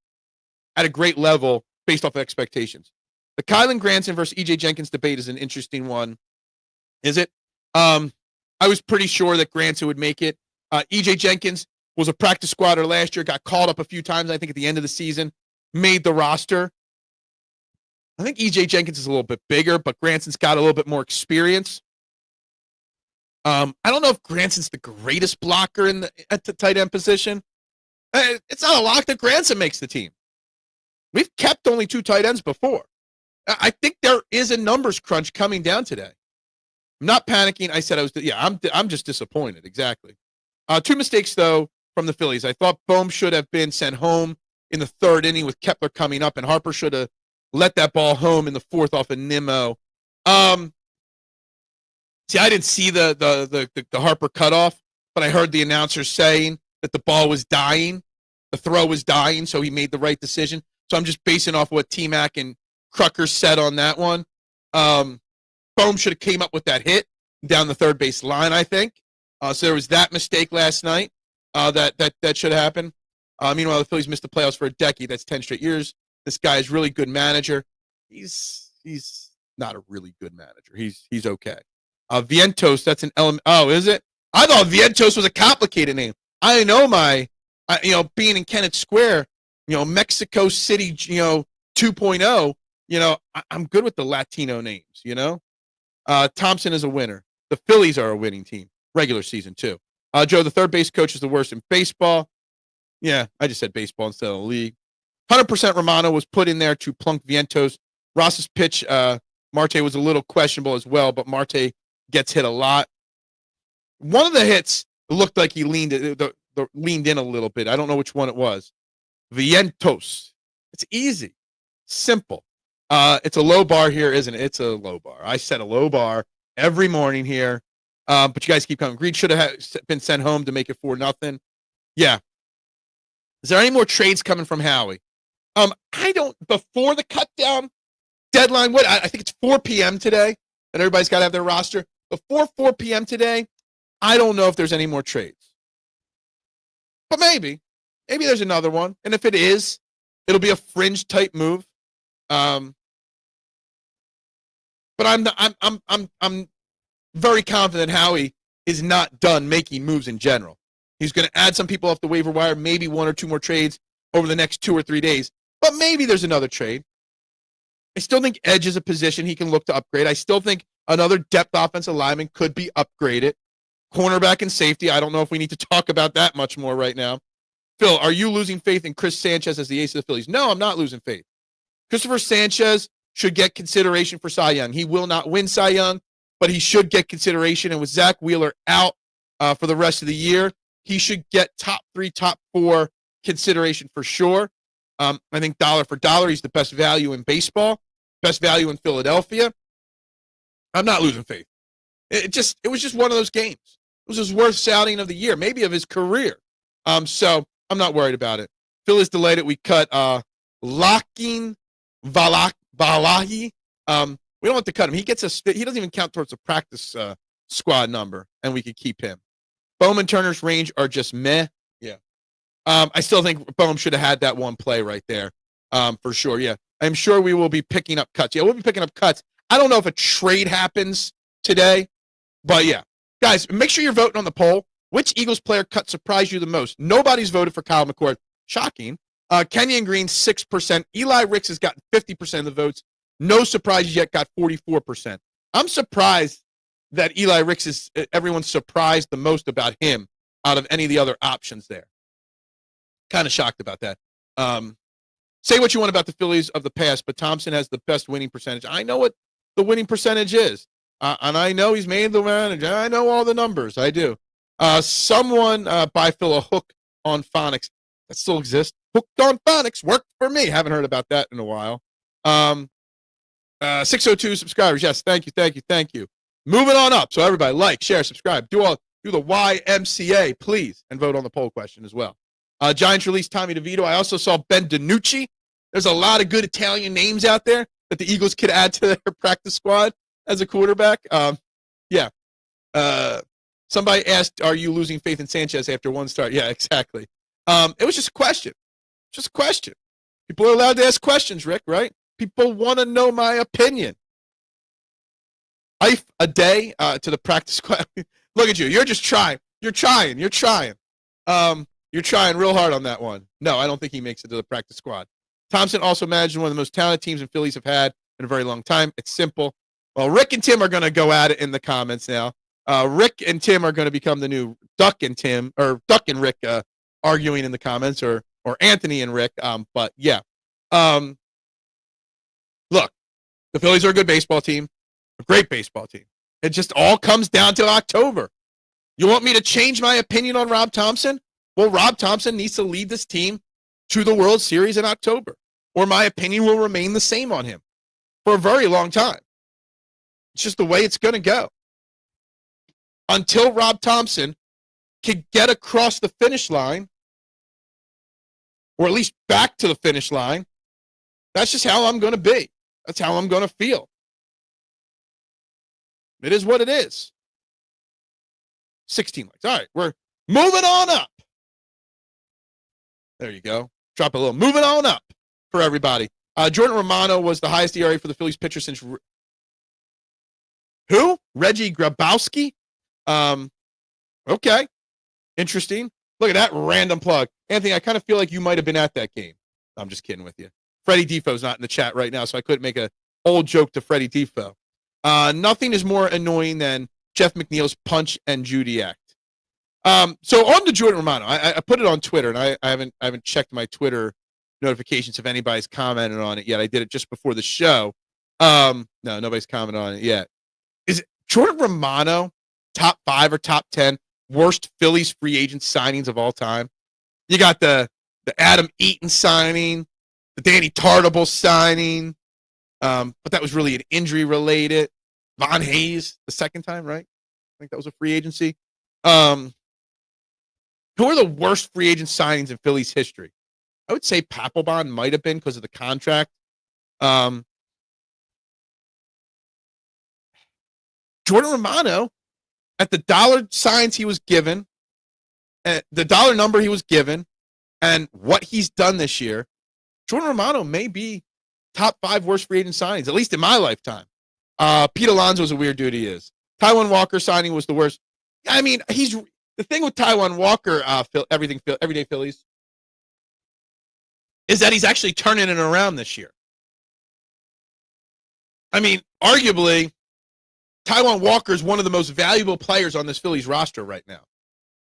a great level based off of expectations. The Kylan Granson versus E.J. Jenkins debate is an interesting one. Is it? I was pretty sure that Granson would make it. E.J. Jenkins was a practice squatter last year, got called up a few times, I think, at the end of the season, made the roster. I think E.J. Jenkins is a little bit bigger, but Granson's got a little bit more experience. I don't know if Granson's the greatest blocker at the tight end position. It's not a lock that Granson makes the team. We've kept only 2 tight ends before. I think there is a numbers crunch coming down today. I'm not panicking. I said I was. Yeah, I'm just disappointed. Exactly. 2 mistakes though from the Phillies. I thought Bohm should have been sent home in the 3rd inning with Kepler coming up, and Harper should have let that ball home in the 4th off of Nimmo. See, I didn't see the Harper cutoff, but I heard the announcers saying that the ball was dying, the throw was dying, so he made the right decision. So I'm just basing off what T-Mac and Crucker said on that one. Bohm should have came up with that hit down the 3rd base line, I think. So there was that mistake last night that should happen. Meanwhile, the Phillies missed the playoffs for a decade. That's 10 straight years. This guy is really good manager. He's not a really good manager. He's okay. Vientos, that's an element. Oh, is it? I thought Vientos was a complicated name. I know being in Kennett Square, Mexico City, 2.0, I'm good with the Latino names, Thompson is a winner. The Phillies are a winning team, regular season too. Joe, the 3rd base coach is the worst in baseball. Yeah, I just said baseball instead of the league. 100% Romano was put in there to plunk Vientos. Ross's pitch, Marte was a little questionable as well, but Marte gets hit a lot. One of the hits looked like he leaned in a little bit. I don't know which one it was. Vientos. It's easy. Simple. It's a low bar here, isn't it? It's a low bar. I set a low bar every morning here. But you guys keep coming. Greed should have been sent home to make it 4-0. Yeah. Is there any more trades coming from Howie? I don't, before the cut down deadline, I think it's 4 p.m. today, and everybody's got to have their roster. Before 4 p.m. today, I don't know if there's any more trades. But maybe there's another one. And if it is, it'll be a fringe type move. But I'm very confident Howie is not done making moves in general. He's going to add some people off the waiver wire, maybe one or two more trades over the next 2 or 3 days. But maybe there's another trade. I still think edge is a position he can look to upgrade. I still think another depth offensive lineman could be upgraded. Cornerback and safety, I don't know if we need to talk about that much more right now. Phil, are you losing faith in Chris Sanchez as the ace of the Phillies? No, I'm not losing faith. Christopher Sanchez should get consideration for Cy Young. He will not win Cy Young, but he should get consideration. And with Zach Wheeler out for the rest of the year, he should get top 3, top 4 consideration for sure. I think dollar for dollar, he's the best value in baseball, best value in Philadelphia. I'm not losing faith. It was just one of those games. It was his worst outing of the year, maybe of his career. So I'm not worried about it. Phil is delighted we cut Lakin Valahi. We don't have to cut him. He doesn't even count towards the practice squad number, and we could keep him. Bowman Turner's range are just meh. Yeah. I still think Bohm should have had that one play right there, for sure. Yeah. I'm sure we will be picking up cuts. Yeah, we'll be picking up cuts. I don't know if a trade happens today, but yeah. Guys, make sure you're voting on the poll. Which Eagles player cut surprised you the most? Nobody's voted for Kyle McCord. Shocking. Kenyon Green, 6%. Eli Ricks has gotten 50% of the votes. No surprises yet, got 44%. I'm surprised that Eli Ricks is everyone's surprised the most about him out of any of the other options there. Kind of shocked about that. Say what you want about the Phillies of the past, but Thompson has the best winning percentage. I know what the winning percentage is, and I know he's made the manager. I know all the numbers. I do. Someone buy Phil a hook on phonics. That still exists. Hooked on phonics worked for me. Haven't heard about that in a while. 602 subscribers. Yes, thank you. Moving on up. So everybody, like, share, subscribe. Do the YMCA, please, and vote on the poll question as well. Giants released Tommy DeVito. I also saw Ben DiNucci. There's a lot of good Italian names out there that the Eagles could add to their practice squad as a quarterback. Yeah. Somebody asked, are you losing faith in Sanchez after one start? Yeah, exactly. It was just a question. Just a question. People are allowed to ask questions, Rick, right? People want to know my opinion. A day to the practice squad. Look at you. You're just trying. You're trying. You're trying real hard on that one. No, I don't think he makes it to the practice squad. Thompson also managed one of the most talented teams the Phillies have had in a very long time. It's simple. Well, Rick and Tim are going to go at it in the comments now. Rick and Tim are going to become the new Duck and Tim, or Duck and Rick arguing in the comments, or Anthony and Rick. But yeah. Look, the Phillies are a good baseball team, a great baseball team. It just all comes down to October. You want me to change my opinion on Rob Thompson? Well, Rob Thompson needs to lead this team to the World Series in October, or my opinion will remain the same on him for a very long time. It's just the way it's going to go. Until Rob Thompson can get across the finish line, or at least back to the finish line, that's just how I'm going to be. That's how I'm going to feel. It is what it is. 16 likes. All right, we're moving on up. There you go. Drop a little. Moving on up for everybody. Jordan Romano was the highest ERA for the Phillies pitcher since who? Reggie Grabowski? Okay. Interesting. Look at that random plug. Anthony, I kind of feel like you might have been at that game. I'm just kidding with you. Freddie Defoe's not in the chat right now, so I couldn't make an old joke to Freddie Defoe. Nothing is more annoying than Jeff McNeil's punch and Judy act. So on to Jordan Romano. I put it on Twitter, and I haven't checked my Twitter notifications if anybody's commented on it yet. I did it just before the show. No, nobody's commented on it yet. Is Jordan Romano top 5 or top 10 worst Phillies free agent signings of all time? You got the Adam Eaton signing, the Danny Tartabull signing, but that was really an injury related. Von Hayes the second time, right? I think that was a free agency. Who are the worst free agent signings in Phillies history? I would say Papelbon might have been because of the contract. Jordan Romano, at the dollar signs he was given, the dollar number he was given, and what he's done this year, Jordan Romano may be top 5 worst free agent signings, at least in my lifetime. Pete Alonso's a weird dude. He is. Taijuan Walker signing was the worst. I mean, he's the thing with Taijuan Walker. Everyday Phillies is that he's actually turning it around this year. I mean, arguably, Taijuan Walker is one of the most valuable players on this Phillies roster right now.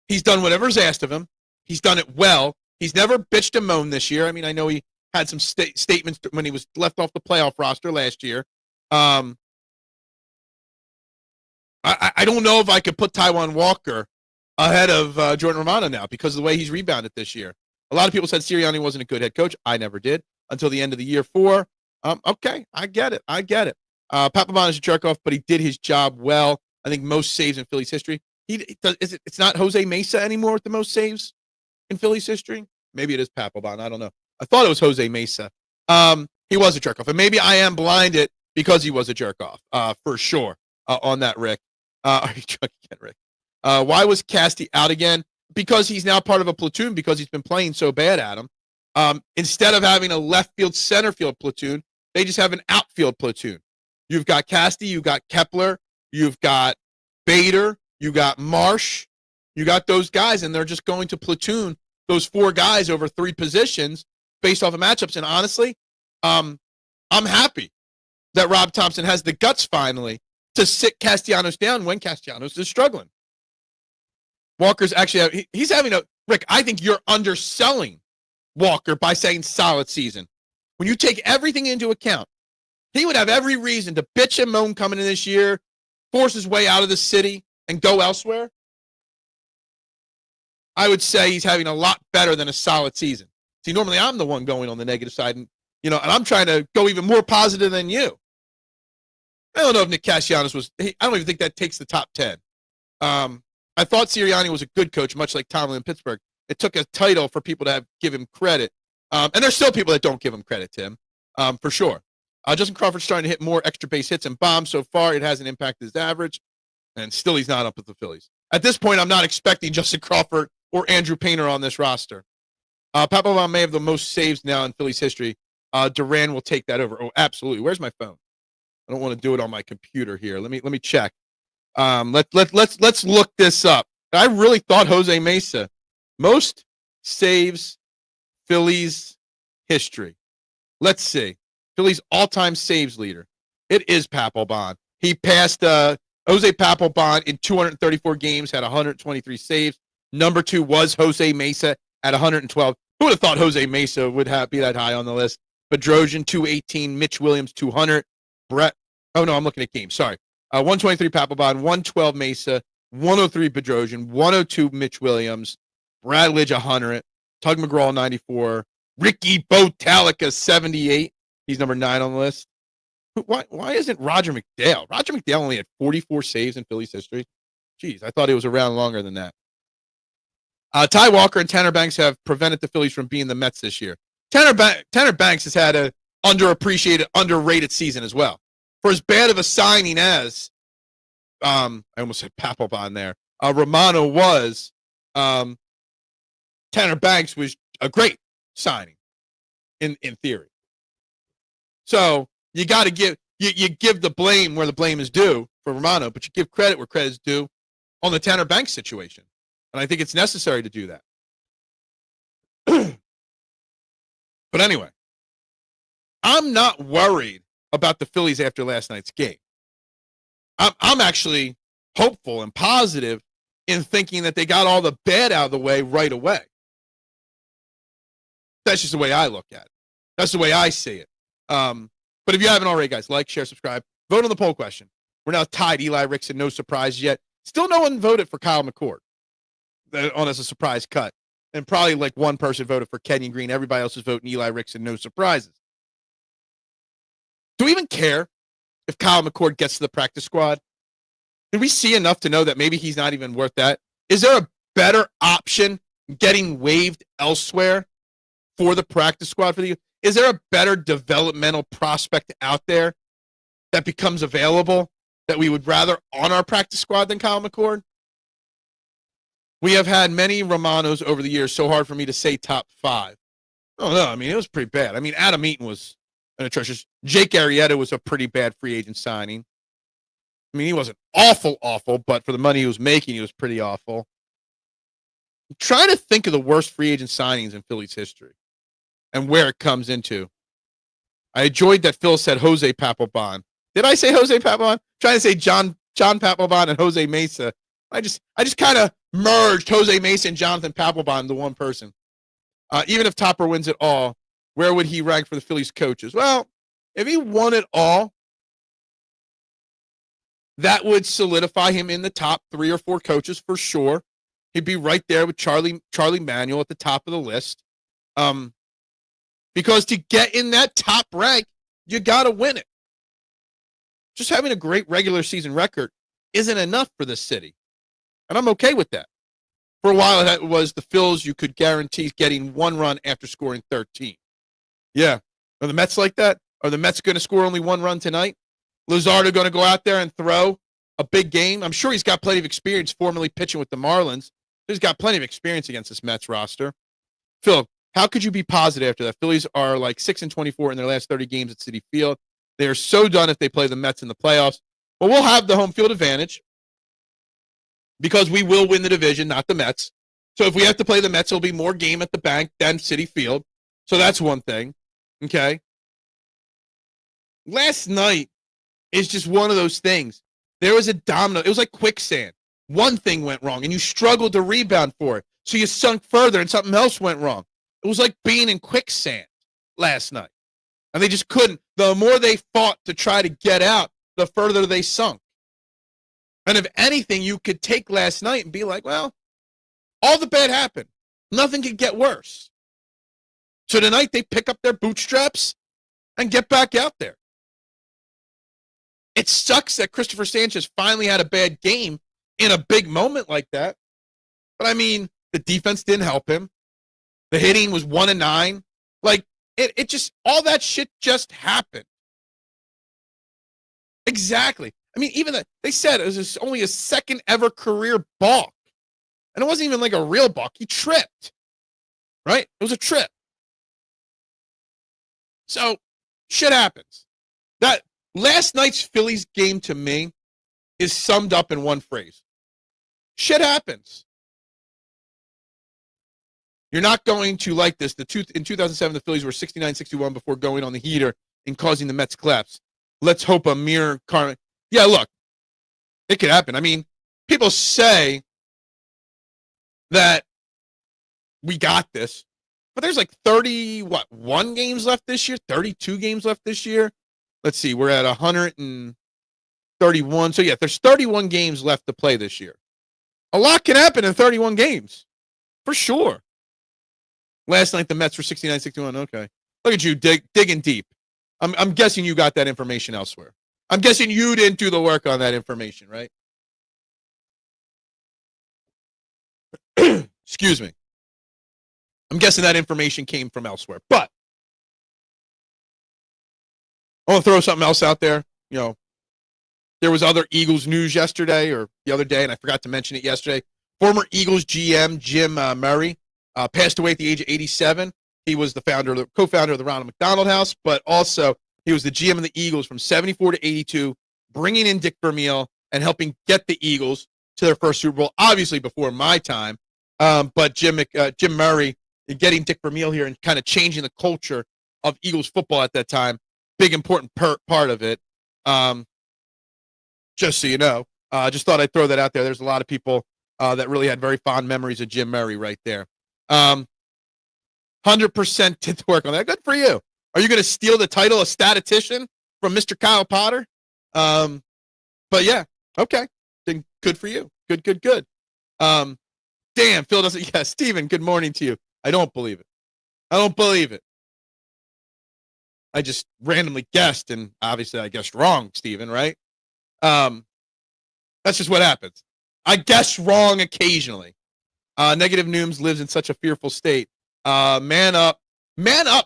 He's done whatever's asked of him. He's done it well. He's never bitched and moaned this year. I mean, I know he had some statements when he was left off the playoff roster last year. I don't know if I could put Taijuan Walker ahead of Jordan Romano now because of the way he's rebounded this year. A lot of people said Sirianni wasn't a good head coach. I never did until the end of the year 4. Okay, I get it. Papelbon is a jerk-off, but he did his job well. I think most saves in Phillies history. It's not Jose Mesa anymore with the most saves in Phillies history. Maybe it is Papelbon. I don't know. I thought it was Jose Mesa. He was a jerk-off, and maybe I am blinded because he was a jerk-off, for sure, on that, Rick. Are you drunk again, Rick? Why was Casty out again? Because he's now part of a platoon because he's been playing so bad at him. Instead of having a left field, center field platoon, they just have an outfield platoon. You've got Casty, you've got Kepler, you've got Bader, you got Marsh, you got those guys, and they're just going to platoon those 4 guys over 3 positions based off of matchups. And honestly, I'm happy that Rob Thompson has the guts finally to sit Castellanos down when Castellanos is struggling. Walker's actually, he's having Rick, I think you're underselling Walker by saying solid season. When you take everything into account, he would have every reason to bitch and moan coming in this year, force his way out of the city, and go elsewhere. I would say he's having a lot better than a solid season. See, normally I'm the one going on the negative side, and I'm trying to go even more positive than you. I don't know if Nick Castellanos I don't even think that takes the top 10. I thought Sirianni was a good coach, much like Tomlin in Pittsburgh. It took a title for people to give him credit. And there's still people that don't give him credit, Tim, for sure. Justin Crawford's starting to hit more extra base hits and bombs so far. It hasn't impacted his average, and still he's not up with the Phillies. At this point, I'm not expecting Justin Crawford or Andrew Painter on this roster. Papelbon may have the most saves now in Phillies history. Duran will take that over. Oh, absolutely. Where's my phone? I don't want to do it on my computer here. Let me check. Let's look this up. I really thought Jose Mesa most saves Phillies history. Let's see. Phillies all-time saves leader. It is Papelbon. He passed Jose Papelbon in 234 games, had 123 saves. Number 2 was Jose Mesa at 112. Who would have thought Jose Mesa would be that high on the list? Bedrosian, 218. Mitch Williams, 200. I'm looking at games. Sorry. 123 Papelbon, 112 Mesa, 103 Bedrosian, 102 Mitch Williams, Brad Lidge, 100. Tug McGraw, 94. Ricky Bottalica, 78. He's number 9 on the list. Why isn't Roger McDale? Roger McDale only had 44 saves in Phillies history. Jeez, I thought he was around longer than that. Ty Walker and Tanner Banks have prevented the Phillies from being the Mets this year. Tanner Banks has had an underappreciated, underrated season as well. For as bad of a signing as, I almost said Papelbon there, Romano was, Tanner Banks was a great signing in theory. So you got to give the blame where the blame is due for Romano, but you give credit where credit is due on the Tanner Banks situation. And I think it's necessary to do that. But anyway, I'm not worried about the Phillies after last night's game. I'm actually hopeful and positive in thinking that they got all the bad out of the way right away. That's just the way I look at it. That's the way I see it. But if you haven't already, guys, like, share, subscribe, vote on the poll question. We're now tied, Eli Rickson, no surprise yet. Still no one voted for Kyle McCord on as a surprise cut. And probably like one person voted for Kenyon Green. Everybody else is voting Eli Rickson, no surprises. Do we even care if Kyle McCord gets to the practice squad? Did we see enough to know that maybe he's not even worth that? Is there a better option getting waived elsewhere for the practice squad for the? Is there a better developmental prospect out there that becomes available that we would rather on our practice squad than Kyle McCord? We have had many Romanos over the years, so hard for me to say top 5. Oh, no, I mean, it was pretty bad. I mean, Adam Eaton was an atrocious. Jake Arrieta was a pretty bad free agent signing. I mean, he wasn't awful, but for the money he was making, he was pretty awful. I'm trying to think of the worst free agent signings in Phillies history and where it comes into. I enjoyed that Phil said Jose Papelbon. Did I say Jose Papelbon? I'm trying to say John Papelbon and Jose Mesa. I just kind of merged Jose Mesa and Jonathan Papelbon into one person. Even if Topper wins it all, where would he rank for the Phillies coaches? Well, if he won it all, that would solidify him in the top 3 or 4 coaches for sure. He'd be right there with Charlie Manuel at the top of the list. Because to get in that top rank, you got to win it. Just having a great regular season record isn't enough for this city. And I'm okay with that. For a while, that was the Phils you could guarantee getting 1 run after scoring 13. Yeah. Are the Mets like that? Are the Mets going to score only 1 run tonight? Luzardo going to go out there and throw a big game? I'm sure he's got plenty of experience formerly pitching with the Marlins. He's got plenty of experience against this Mets roster. Phil, how could you be positive after that? Phillies are like 6-24 in their last 30 games at Citi Field. They are so done if they play the Mets in the playoffs. But we'll have the home field advantage because we will win the division, not the Mets. So if we have to play the Mets, it'll be more game at the bank than Citi Field. So that's one thing. Okay. Last night is just one of those things. There was a domino. It was like quicksand. One thing went wrong, and you struggled to rebound for it. So you sunk further, and something else went wrong. It was like being in quicksand last night. And they just couldn't. The more they fought to try to get out, the further they sunk. And if anything, you could take last night and be like, well, all the bad happened. Nothing could get worse. So tonight they pick up their bootstraps and get back out there. It sucks that Christopher Sanchez finally had a bad game in a big moment like that. But I mean, the defense didn't help him. The hitting was 1-9. Like, it just, all that shit just happened. Exactly. I mean, even they said it was only his second ever career balk. And it wasn't even like a real balk. He tripped. Right? It was a trip. So, shit happens. That last night's Phillies game to me is summed up in one phrase. Shit happens. You're not going to like this. In 2007, the Phillies were 69-61 before going on the heater and causing the Mets collapse. Let's hope a mere karma. Yeah, look, it could happen. I mean, people say that we got this, but there's like 1 games left this year, 32 games left this year. Let's see, we're at 131. So, yeah, there's 31 games left to play this year. A lot can happen in 31 games, for sure. Last night, the Mets were 69-61. Okay. Look at you digging deep. I'm guessing you got that information elsewhere. I'm guessing you didn't do the work on that information, right? Excuse me. I'm guessing that information came from elsewhere. But I want to throw something else out there. You know, there was other Eagles news yesterday or the other day, and I forgot to mention it yesterday. Former Eagles GM Jim Murray passed away at the age of 87. He was the co-founder of the Ronald McDonald House, but also he was the GM of the Eagles from 74 to 82, bringing in Dick Vermeil and helping get the Eagles to their first Super Bowl, obviously before my time. But Jim Murray getting Dick Vermeil here and kind of changing the culture of Eagles football at that time, big important part of it. Just so you know, just thought I'd throw that out there. There's a lot of people that really had very fond memories of Jim Murray right there. 100% did the work on that. Good for you. Are you going to steal the title of statistician from Mr. Kyle Potter? But yeah, okay. Then good for you. Good. Damn, Phil doesn't. Yeah, Steven, good morning to you. I don't believe it. I just randomly guessed, and obviously I guessed wrong, Steven, right? That's just what happens. I guess wrong occasionally. Negative Nooms lives in such a fearful state. Man up.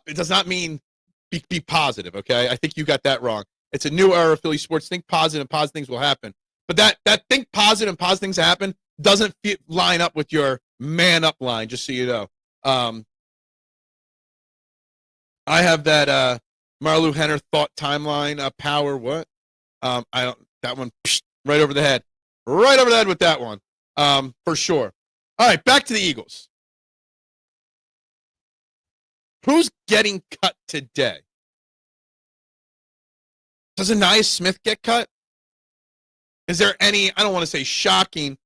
It does not mean be positive, okay? I think you got that wrong. It's a new era of Philly sports. Think positive and positive things will happen. But that think positive and positive things happen doesn't line up with your man up line, just so you know. I have that Marlu Henner thought timeline power. What? I don't. That one Right over the head. Right over the head with that one. For sure. All right, back to the Eagles. Who's getting cut today? Does Ainias Smith get cut? Is there any, I don't want to say shocking,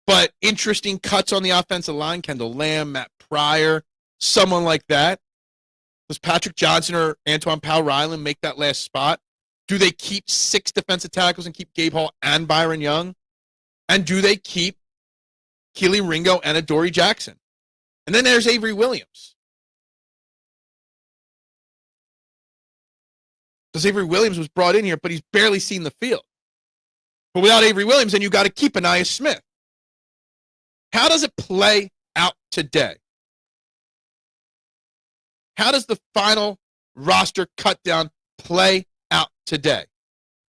but interesting cuts on the offensive line? Kendall Lamb, Matt Pryor, someone like that? Does Patrick Johnson or Antoine Powell-Ryland make that last spot? Do they keep 6 defensive tackles and keep Gabe Hall and Byron Young? And do they keep Keely Ringo and Adoree Jackson? And then there's Avery Williams. Because Avery Williams was brought in here, but he's barely seen the field. But without Avery Williams, then you got to keep Ainias Smith. How does it play out today? How does the final roster cut down play out today?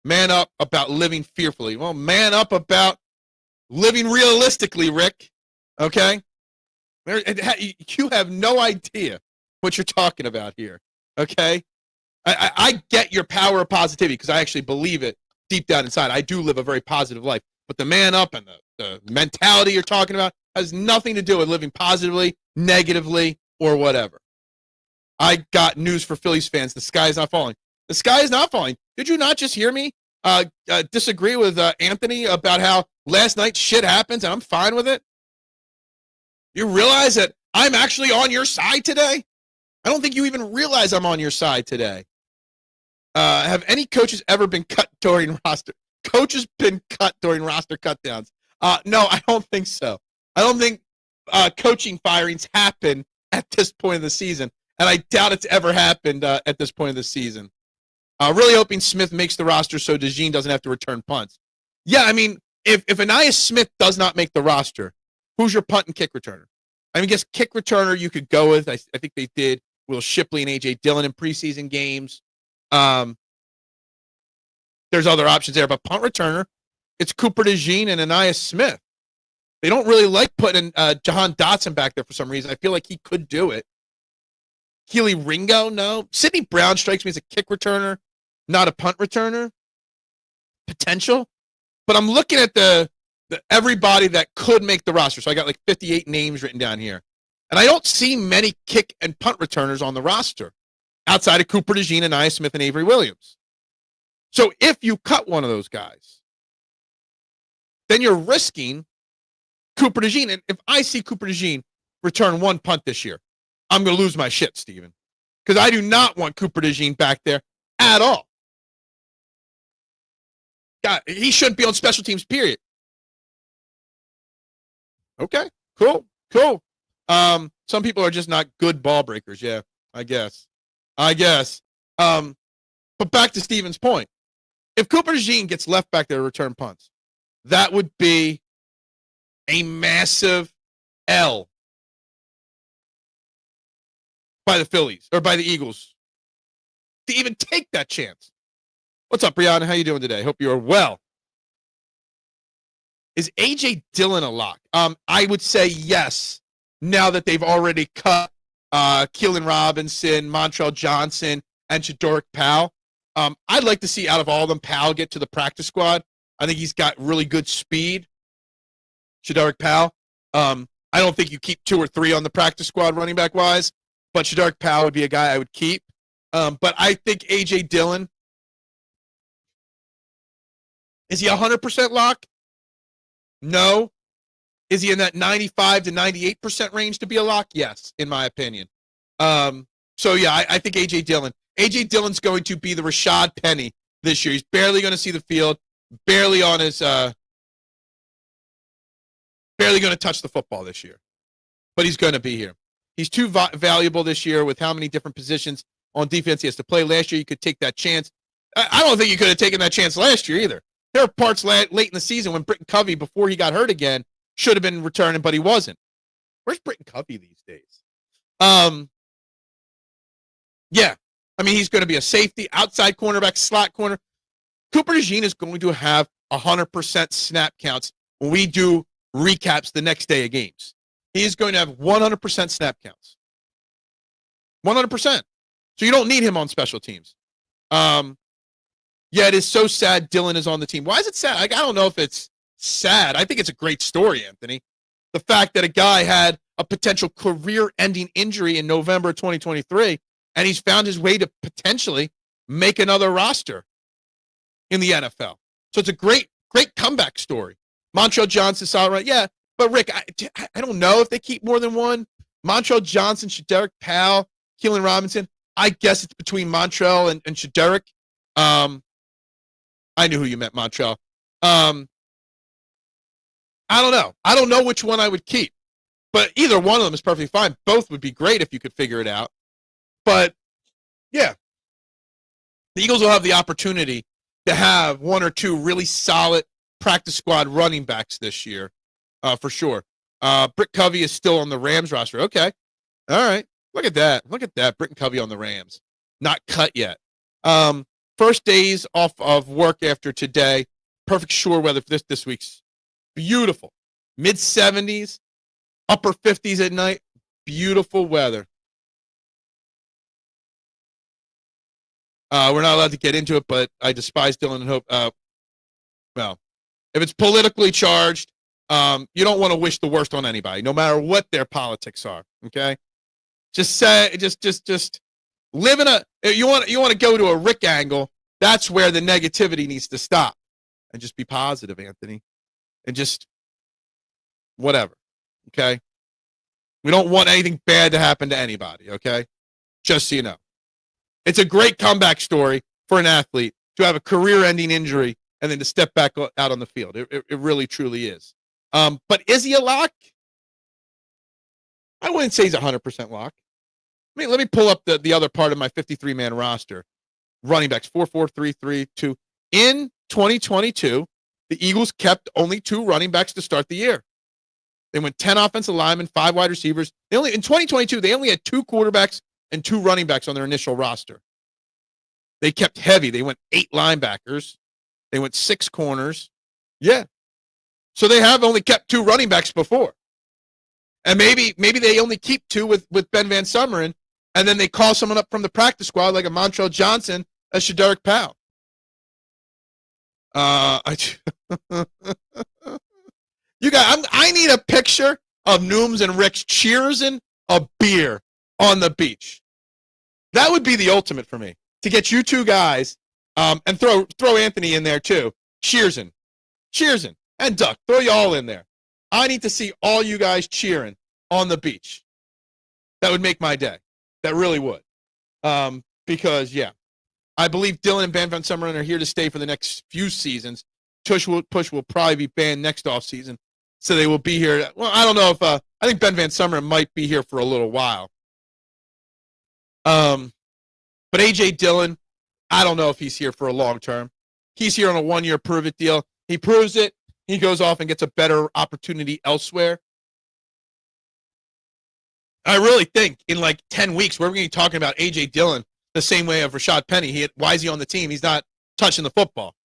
Man up about living fearfully. Well, man up about living realistically, Rick. Okay? You have no idea what you're talking about here. Okay? I get your power of positivity because I actually believe it deep down inside. I do live a very positive life. But the man up and the mentality you're talking about has nothing to do with living positively, negatively, or whatever. I got news for Phillies fans. The sky is not falling. The sky is not falling. Did you not just hear me disagree with Anthony about how last night shit happens and I'm fine with it? You realize that I'm actually on your side today? I don't think you even realize I'm on your side today. Have any coaches ever been cut during roster? Coaches been cut during roster cutdowns? No, I don't think so. I don't think coaching firings happen at this point of the season, and I doubt it's ever happened at this point of the season. Really hoping Smith makes the roster so Dejean doesn't have to return punts. Yeah, I mean, if Ainias Smith does not make the roster, who's your punt and kick returner? I mean, I guess kick returner you could go with. I think they did Will Shipley and A.J. Dillon in preseason games. There's other options there, but punt returner, it's Cooper Dejean and Ainias Smith. They don't really like putting Jahan Dotson back there for some reason. I feel like he could do it. Keely Ringo, no. Sidney Brown strikes me as a kick returner, not a punt returner. Potential. But I'm looking at the everybody that could make the roster. So I got like 58 names written down here. And I don't see many kick and punt returners on the roster outside of Cooper Dejean, Ainias Smith, and Avery Williams. So if you cut one of those guys, then you're risking Cooper Dejean. And if I see Cooper Dejean return one punt this year, I'm going to lose my shit, Steven. Because I do not want Cooper Dejean back there at all. God, he shouldn't be on special teams, period. Okay, cool. Some people are just not good ball breakers. Yeah, I guess. But back to Steven's point. If Cooper Dejean gets left back there to return punts, that would be a massive L by the Phillies or by the Eagles to even take that chance. What's up, Brianna? How you doing today? Hope you are well. Is A.J. Dillon a lock? I would say yes, now that they've already cut Keelan Robinson, Montrell Johnson, and Shadoric Powell. I'd like to see out of all of them, Powell get to the practice squad. I think he's got really good speed. Shadoric Powell. I don't think you keep 2 or 3 on the practice squad running back wise, but Shadoric Powell would be a guy I would keep. But I think A.J. Dillon, is he 100% lock? No. Is he in that 95 to 98% range to be a lock? Yes, in my opinion. So, yeah, I think A.J. Dillon. A.J. Dillon's going to be the Rashad Penny this year. He's barely going to see the field, barely on his barely going to touch the football this year. But he's going to be here. He's too valuable this year with how many different positions on defense he has to play. Last year, you could take that chance. I don't think you could have taken that chance last year either. There are parts late in the season when Britton Covey, before he got hurt again, should have been returning, but he wasn't. Where's Britton Covey these days? Yeah. I mean, he's going to be a safety, outside cornerback, slot corner. Cooper Dejean is going to have 100% snap counts when we do recaps the next day of games. He is going to have 100% snap counts. 100%. So you don't need him on special teams. Yeah, it is so sad Dylan is on the team. Why is it sad? I don't know if it's sad. I think it's a great story, Anthony. The fact that a guy had a potential career-ending injury in November 2023, and he's found his way to potentially make another roster in the NFL. So it's a great comeback story. Montrell Johnson, solid right? Yeah, but Rick, I don't know if they keep more than one. Montrell Johnson, Shaderick Powell, Keelan Robinson. I guess it's between Montrell and Shaderick. I knew who you meant, Montrell. I don't know. I don't know which one I would keep. But either one of them is perfectly fine. Both would be great if you could figure it out. But, yeah. The Eagles will have the opportunity to have one or two really solid practice squad running backs this year, for sure. Britt Covey is still on the Rams roster. Okay. All right. Look at that. Look at that. Britt Covey on the Rams. Not cut yet. First days off of work after today. Perfect shore weather for this week's. Beautiful. Mid-70s, upper 50s at night. Beautiful weather. We're not allowed to get into it, but I despise Dylan and Hope. Well, if it's politically charged, you don't want to wish the worst on anybody, no matter what their politics are. Okay, just live in a. You want to go to a Rick angle. That's where the negativity needs to stop, and just be positive, Anthony, and just whatever. Okay, we don't want anything bad to happen to anybody. Okay, just so you know. It's a great comeback story for an athlete to have a career-ending injury and then to step back out on the field. It really, truly is. But is he a lock? I wouldn't say he's 100% lock. Let me pull up the other part of my 53-man roster. Running backs, 4-4-3-3-2. In 2022, the Eagles kept only 2 running backs to start the year. They went 10 offensive linemen, 5 wide receivers. In 2022, they only had 2 quarterbacks and 2 running backs on their initial roster. They kept heavy. They went 8 linebackers. They went 6 corners. Yeah. So they have only kept 2 running backs before. And maybe they only keep 2 with Ben Van Sumeren, and then they call someone up from the practice squad like a Montrell Johnson as Shaderick Powell. You guys, I need a picture of Nooms and Rick's cheersing a beer on the beach. That would be the ultimate for me, to get you 2 guys, and throw Anthony in there too. Cheersing, and Duck. Throw you all in there. I need to see all you guys cheering on the beach. That would make my day. That really would. Because, yeah, I believe Dylan and Ben Van Sumeren are here to stay for the next few seasons. Push will probably be banned next offseason, so they will be here. Well, I don't know if I think Ben Van Sumeren might be here for a little while. But A.J. Dillon, I don't know if he's here for a long term. He's here on a 1-year prove-it deal. He proves it. He goes off and gets a better opportunity elsewhere. I really think in like 10 weeks, we're going to be talking about A.J. Dillon the same way of Rashad Penny. Why is he on the team? He's not touching the football,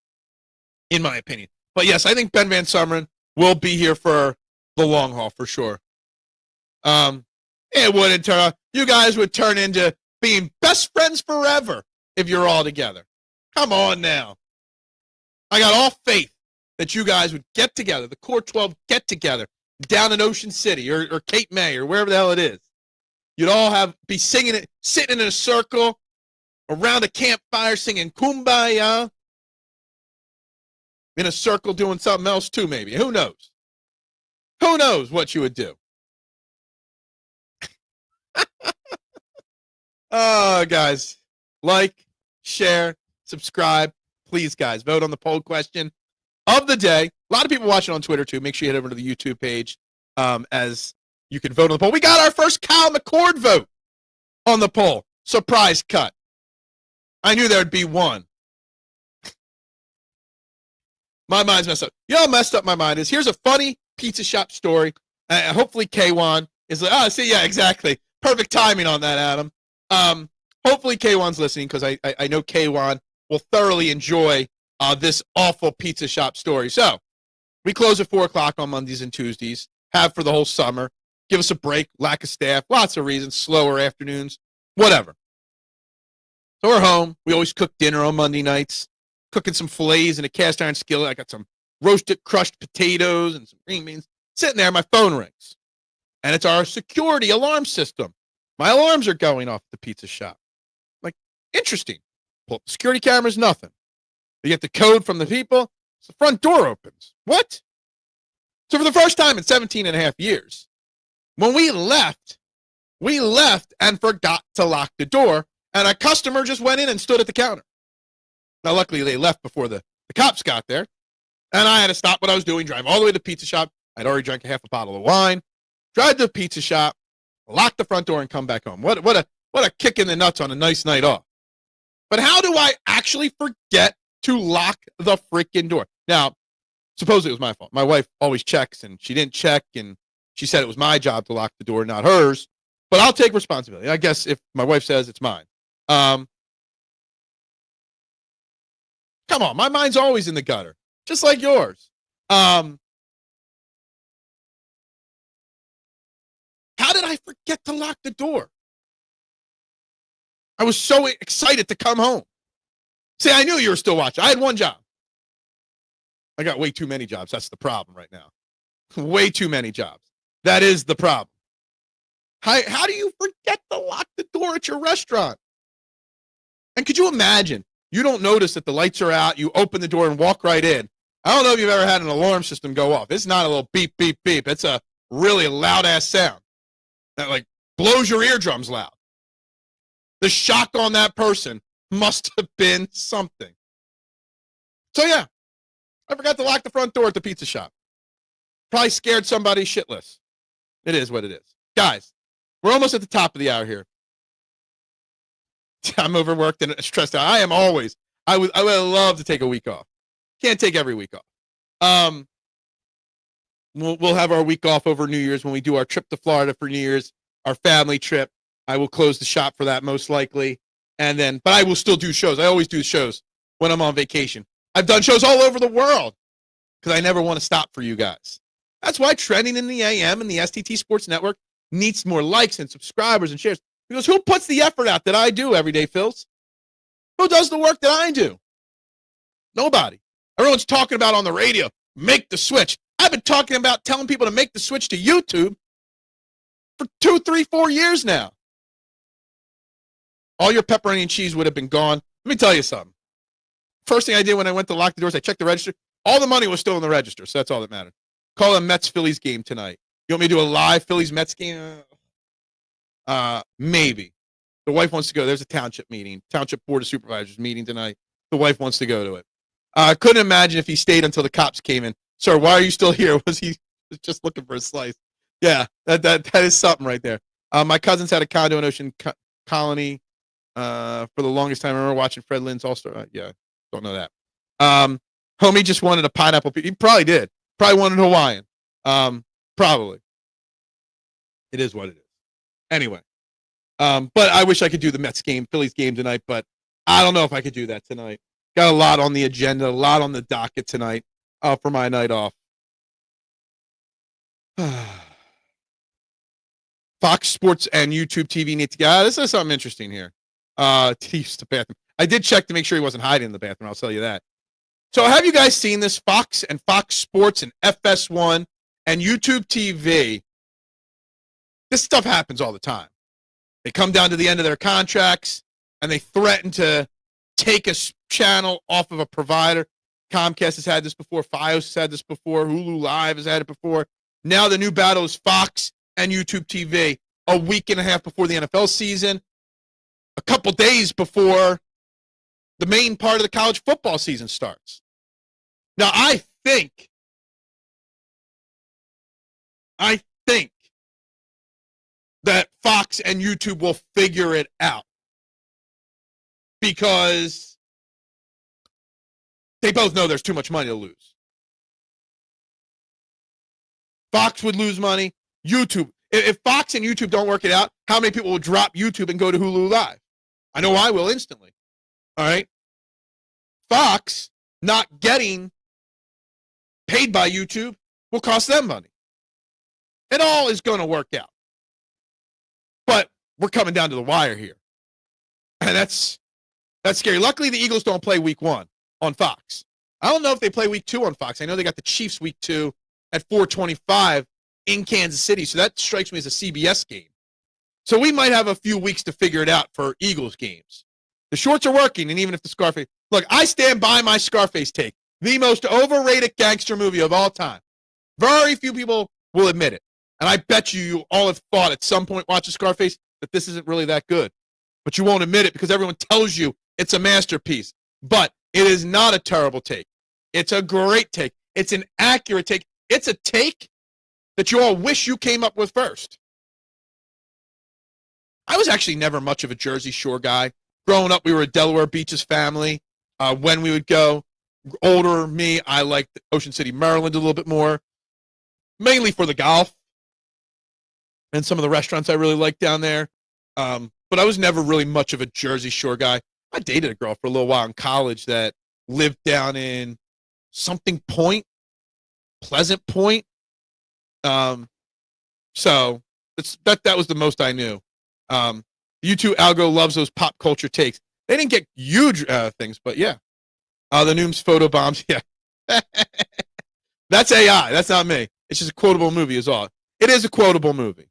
in my opinion. But yes, I think Ben Van Sumeren will be here for the long haul for sure. It wouldn't turn out. You guys would turn into being best friends forever if you're all together. Come on now. I got all faith that you guys would get together, the Core 12 get together down in Ocean City or Cape May or wherever the hell it is. You'd all be singing it, sitting in a circle around a campfire singing Kumbaya. In a circle doing something else too, maybe. Who knows? Who knows what you would do? Oh, guys, like, share, subscribe. Please, guys, vote on the poll question of the day. A lot of people watching on Twitter, too. Make sure you head over to the YouTube page as you can vote on the poll. We got our first Kyle McCord vote on the poll. Surprise cut. I knew there would be one. My mind's messed up. You know how messed up my mind is? Here's a funny pizza shop story. Hopefully K1 is like, see, yeah, exactly. Perfect timing on that, Adam. Hopefully K1's listening because I know K1 will thoroughly enjoy this awful pizza shop story. So we close at 4 o'clock on Mondays and Tuesdays, have for the whole summer. Give us a break, lack of staff, lots of reasons, slower afternoons, whatever. So we're home. We always cook dinner on Monday nights. cooking some fillets in a cast iron skillet. I got some roasted crushed potatoes and some green beans. Sitting there, my phone rings. And it's our security alarm system. My alarms are going off at the pizza shop. Like, interesting. Pull up the security cameras, nothing. You get the code from the people, the front door opens. What? So for the first time in 17 and a half years, when we left and forgot to lock the door, and a customer just went in and stood at the counter. Now, luckily, they left before the cops got there, and I had to stop what I was doing, drive all the way to the pizza shop. I'd already drank a half a bottle of wine, drive to the pizza shop, lock the front door, and come back home. What a kick in the nuts on a nice night off. But how do I actually forget to lock the freaking door? Now, supposedly it was my fault. My wife always checks, and she didn't check, and she said it was my job to lock the door, not hers. But I'll take responsibility. I guess if my wife says it's mine. Come on, my mind's always in the gutter, just like yours. How did I forget to lock the door? I was so excited to come home. See, I knew you were still watching. I had one job. I got way too many jobs. That's the problem right now. Way too many jobs. That is the problem. How do you forget to lock the door at your restaurant? And could you imagine? You don't notice that the lights are out. You open the door and walk right in. I don't know if you've ever had an alarm system go off. It's not a little beep, beep, beep. It's a really loud-ass sound that, like, blows your eardrums loud. The shock on that person must have been something. So, yeah, I forgot to lock the front door at the pizza shop. Probably scared somebody shitless. It is what it is. Guys, we're almost at the top of the hour here. I'm overworked and stressed out. I am always. I would love to take a week off. Can't take every week off. We'll have our week off over New Year's when we do our trip to Florida for New Year's, our family trip. I will close the shop for that most likely. And then, but I will still do shows. I always do shows when I'm on vacation. I've done shows all over the world because I never want to stop for you guys. That's why Trending in the AM and the STT Sports Network needs more likes and subscribers and shares. Because who puts the effort out that I do every day, Phils? Who does the work that I do? Nobody. Everyone's talking about on the radio, make the switch. I've been talking about telling people to make the switch to YouTube for 2, 3, 4 years now. All your pepperoni and cheese would have been gone. Let me tell you something. First thing I did when I went to lock the doors, I checked the register. All the money was still in the register, so that's all that mattered. Call a Mets-Phillies game tonight. You want me to do a live Phillies-Mets game? Maybe. The wife wants to go. There's a township meeting, township board of supervisors meeting tonight. The wife wants to go to it. I couldn't imagine if he stayed until the cops came in. Sir, why are you still here? Was he just looking for a slice? Yeah, that is something right there. My cousins had a condo in Ocean Colony for the longest time. I remember watching Fred Lynn's All-Star. Yeah, don't know that. Homie just wanted a pineapple. He probably did. Probably wanted Hawaiian. Probably. It is what it is. Anyway, but I wish I could do the Mets game, Phillies game tonight, but I don't know if I could do that tonight. Got a lot on the agenda, a lot on the docket tonight for my night off. Fox Sports and YouTube TV need to get. This is something interesting here. To use the bathroom. I did check to make sure he wasn't hiding in the bathroom. I'll tell you that. So have you guys seen this? Fox and Fox Sports and FS1 and YouTube TV. This stuff happens all the time. They come down to the end of their contracts and they threaten to take a channel off of a provider. Comcast has had this before. Fios has had this before. Hulu Live has had it before. Now the new battle is Fox and YouTube TV a week and a half before the NFL season, a couple days before the main part of the college football season starts. Now, I think that Fox and YouTube will figure it out because they both know there's too much money to lose. Fox would lose money. YouTube, if Fox and YouTube don't work it out, how many people will drop YouTube and go to Hulu Live? I know I will instantly. All right? Fox not getting paid by YouTube will cost them money. It all is going to work out. But we're coming down to the wire here. And that's scary. Luckily, the Eagles don't play week 1. on Fox. I don't know if they play week 2 on Fox. I know they got the Chiefs week 2 at 4:25 in Kansas City, so that strikes me as a CBS game. So we might have a few weeks to figure it out for Eagles games. The shorts are working, and even if the Scarface... Look, I stand by my Scarface take. The most overrated gangster movie of all time. Very few people will admit it. And I bet you all have thought at some point watching Scarface that this isn't really that good. But you won't admit it because everyone tells you it's a masterpiece. But it is not a terrible take. It's a great take. It's an accurate take. It's a take that you all wish you came up with first. I was actually never much of a Jersey Shore guy. Growing up, we were a Delaware Beaches family. When we would go, older me, I liked Ocean City, Maryland a little bit more, mainly for the golf and some of the restaurants I really liked down there. But I was never really much of a Jersey Shore guy. I dated a girl for a little while in college that lived down in something Point, Pleasant Point. So that was the most I knew. U2 Algo loves those pop culture takes. They didn't get huge things, but yeah. The Nooms photo bombs, yeah. That's AI. That's not me. It's just a quotable movie is all. It is a quotable movie.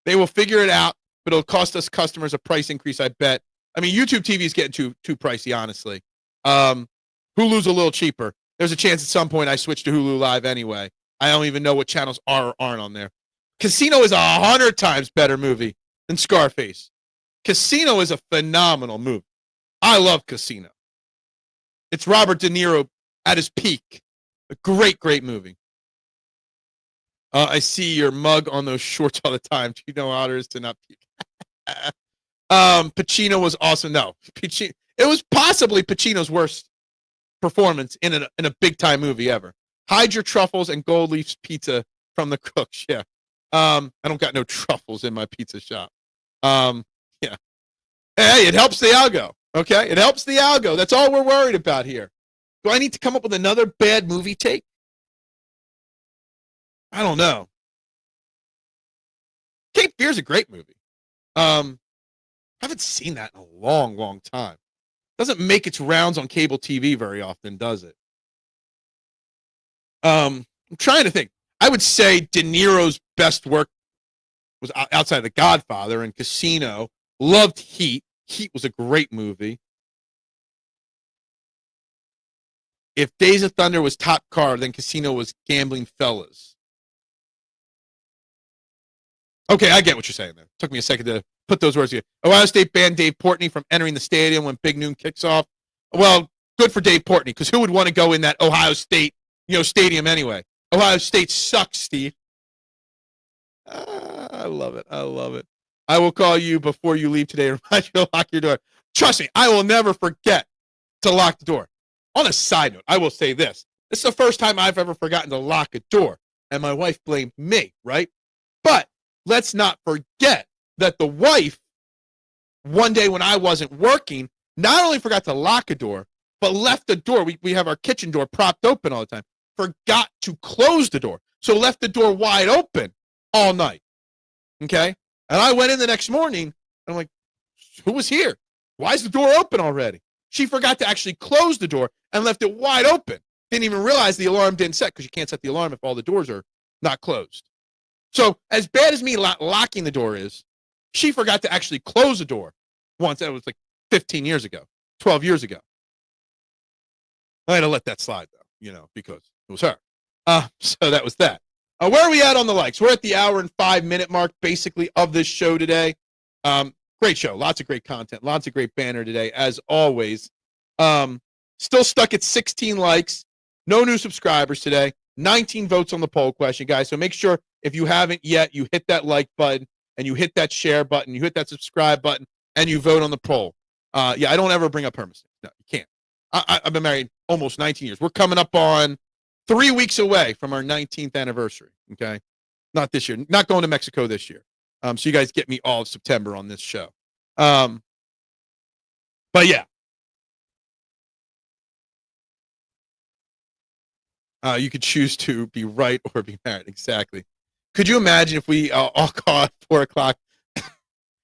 They will figure it out, but it'll cost us customers a price increase, I bet. I mean, YouTube TV is getting too pricey, honestly. Hulu's a little cheaper. There's a chance at some point I switch to Hulu Live anyway. I don't even know what channels are or aren't on there. Casino is 100 times better movie than Scarface. Casino is a phenomenal movie. I love Casino. It's Robert De Niro at his peak. A great, great movie. I see your mug on those shorts all the time. Do you know how it is to not peak? Pacino was awesome. No, it was possibly Pacino's worst performance in a big-time movie ever. Hide your truffles and gold leaf pizza from the cooks. Yeah. I don't got no truffles in my pizza shop. Yeah. Hey, it helps the algo. Okay? It helps the algo. That's all we're worried about here. Do I need to come up with another bad movie take? I don't know. Cape Fear's a great movie. Haven't seen that in a long, long time. Doesn't make its rounds on cable TV very often, does it? I'm trying to think. I would say De Niro's best work was outside of The Godfather and Casino. Loved Heat. Heat was a great movie. If Days of Thunder was Top Car, then Casino was Gambling Fellas. Okay, I get what you're saying there. Took me a second to put those words together. Ohio State banned Dave Portnoy from entering the stadium when Big Noon kicks off. Well, good for Dave Portnoy, because who would want to go in that Ohio State, stadium anyway? Ohio State sucks, Steve. I love it. I love it. I will call you before you leave today and remind you to lock your door. Trust me, I will never forget to lock the door. On a side note, I will say this. This is the first time I've ever forgotten to lock a door, and my wife blamed me, right? But let's not forget that the wife, one day when I wasn't working, not only forgot to lock a door, but left the door. We have our kitchen door propped open all the time. Forgot to close the door. So left the door wide open all night. Okay? And I went in the next morning, and I'm like, who was here? Why is the door open already? She forgot to actually close the door and left it wide open. Didn't even realize the alarm didn't set, because you can't set the alarm if all the doors are not closed. So as bad as me locking the door is, she forgot to actually close the door once. That was like 15 years ago, 12 years ago. I had to let that slide, though, because it was her. So that was that. Where are we at on the likes? We're at the hour and 5-minute mark, basically, of this show today. Great show. Lots of great content. Lots of great banner today, as always. Still stuck at 16 likes. No new subscribers today. 19 votes on the poll question, guys. So make sure, if you haven't yet, you hit that like button, and you hit that share button, you hit that subscribe button, and you vote on the poll. Yeah, I don't ever bring up her mistakes. No, you can't. I've been married almost 19 years. We're coming up on 3 weeks away from our 19th anniversary, okay? Not this year. Not going to Mexico this year. So you guys get me all of September on this show. But yeah. You could choose to be right or be married. Exactly. Could you imagine if we all call at 4 o'clock?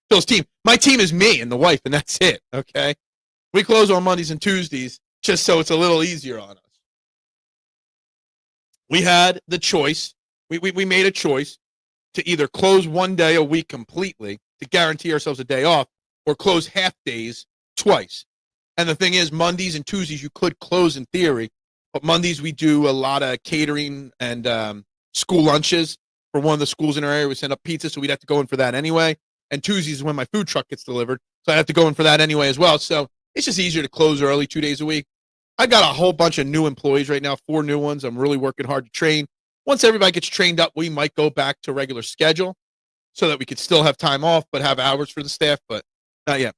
Phil's team. My team is me and the wife, and that's it, okay? We close on Mondays and Tuesdays just so it's a little easier on us. We had the choice. We made a choice to either close one day a week completely to guarantee ourselves a day off, or close half days twice. And the thing is, Mondays and Tuesdays you could close in theory, but Mondays we do a lot of catering and school lunches for one of the schools in our area. We send up pizza, so we'd have to go in for that anyway. And Tuesdays is when my food truck gets delivered, so I have to go in for that anyway as well. So it's just easier to close early 2 days a week. I got a whole bunch of new employees right now, 4 new ones. I'm really working hard to train. Once everybody gets trained up, we might go back to regular schedule so that we could still have time off but have hours for the staff, but not yet.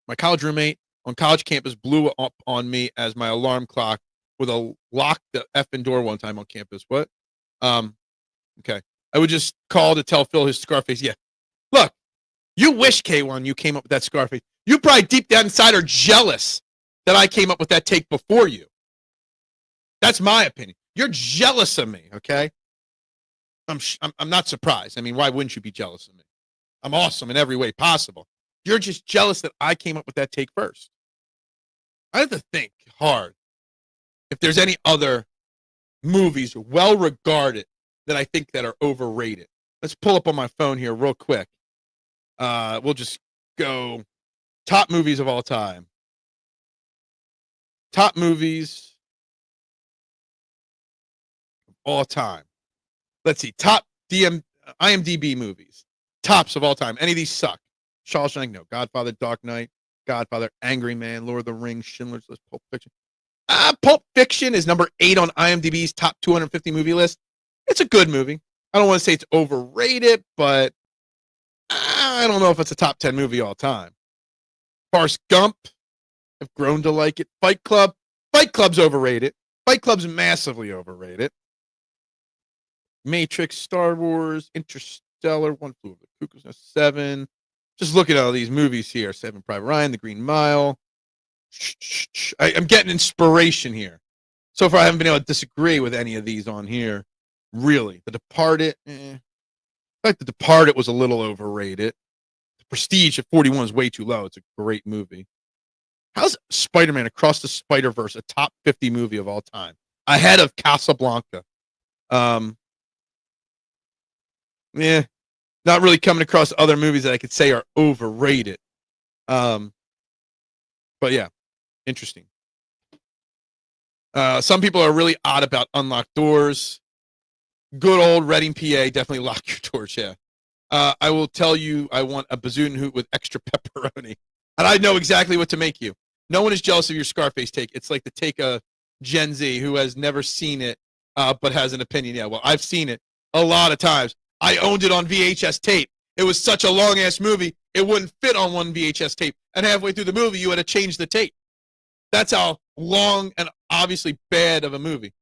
My college roommate on college campus blew up on me as my alarm clock with a lock the effing door one time on campus. What? Okay. I would just call to tell Phil his Scarface. Yeah. Look, you wish, K1, you came up with that Scarface. You probably deep down inside are jealous that I came up with that take before you. That's my opinion. You're jealous of me, okay? I'm not surprised. I mean, why wouldn't you be jealous of me? I'm awesome in every way possible. You're just jealous that I came up with that take first. I have to think hard if there's any other movies well regarded that I think that are overrated. Let's pull up on my phone here real quick. We'll just go top movies of all time. Top movies of all time. Let's see. Top IMDb movies. Tops of all time. Any of these suck. Shawshank, no. Godfather, Dark Knight, Godfather, Angry Man, Lord of the Rings, Schindler's List, Pulp Fiction. Pulp Fiction is number 8 on IMDb's top 250 movie list. It's a good movie. I don't want to say it's overrated, but I don't know if it's a top 10 movie all time. Forrest Gump, I've grown to like it. Fight Club. Fight Club's overrated. Fight Club's massively overrated. Matrix, Star Wars, Interstellar, One Flew Over the Cuckoo's Nest, 7. Just looking at all these movies here. 7 Private Ryan, The Green Mile. I'm getting inspiration here. So far, I haven't been able to disagree with any of these on here. Really. The Departed. In fact, The Departed was a little overrated. The Prestige at 41 is way too low. It's a great movie. How's Spider-Man Across the Spider-Verse a top 50 movie of all time? Ahead of Casablanca. Yeah. Not really coming across other movies that I could say are overrated. But yeah, interesting. Some people are really odd about unlocked doors. Good old Reading, PA, definitely lock your doors, yeah. I will tell you I want a bazootin' hoot with extra pepperoni. And I know exactly what to make you. No one is jealous of your Scarface take. It's like the take of Gen Z who has never seen it, but has an opinion. Yeah, well, I've seen it a lot of times. I owned it on VHS tape. It was such a long-ass movie, it wouldn't fit on one VHS tape. And halfway through the movie, you had to change the tape. That's how long and obviously bad of a movie.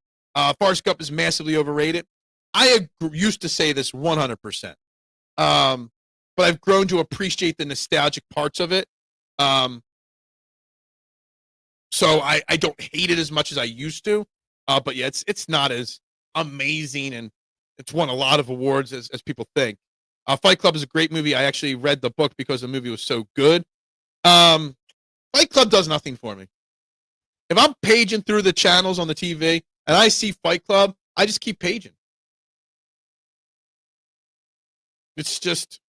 Forrest Gump is massively overrated. I used to say this 100%. But I've grown to appreciate the nostalgic parts of it. So I don't hate it as much as I used to. But yeah, it's not as amazing, and it's won a lot of awards as people think. Fight Club is a great movie. I actually read the book because the movie was so good. Fight Club does nothing for me. If I'm paging through the channels on the TV and I see Fight Club, I just keep paging. It's just,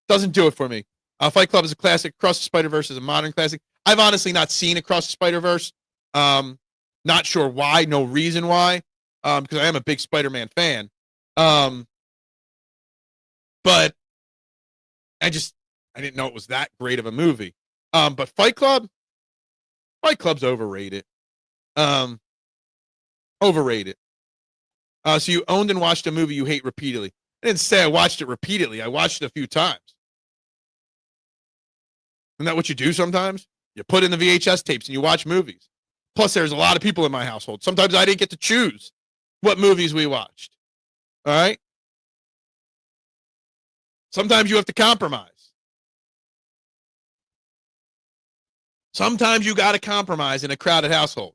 doesn't do it for me. Fight Club is a classic. Across the Spider-Verse is a modern classic. I've honestly not seen Across the Spider-Verse. Not sure why, no reason why, because I am a big Spider-Man fan. But I didn't know it was that great of a movie. But Fight Club's overrated. Overrated. So you owned and watched a movie you hate repeatedly. I didn't say I watched it repeatedly. I watched it a few times. Isn't that what you do sometimes? You put in the VHS tapes and you watch movies. Plus, there's a lot of people in my household. Sometimes I didn't get to choose what movies we watched. All right? Sometimes you have to compromise. Sometimes you got to compromise in a crowded household.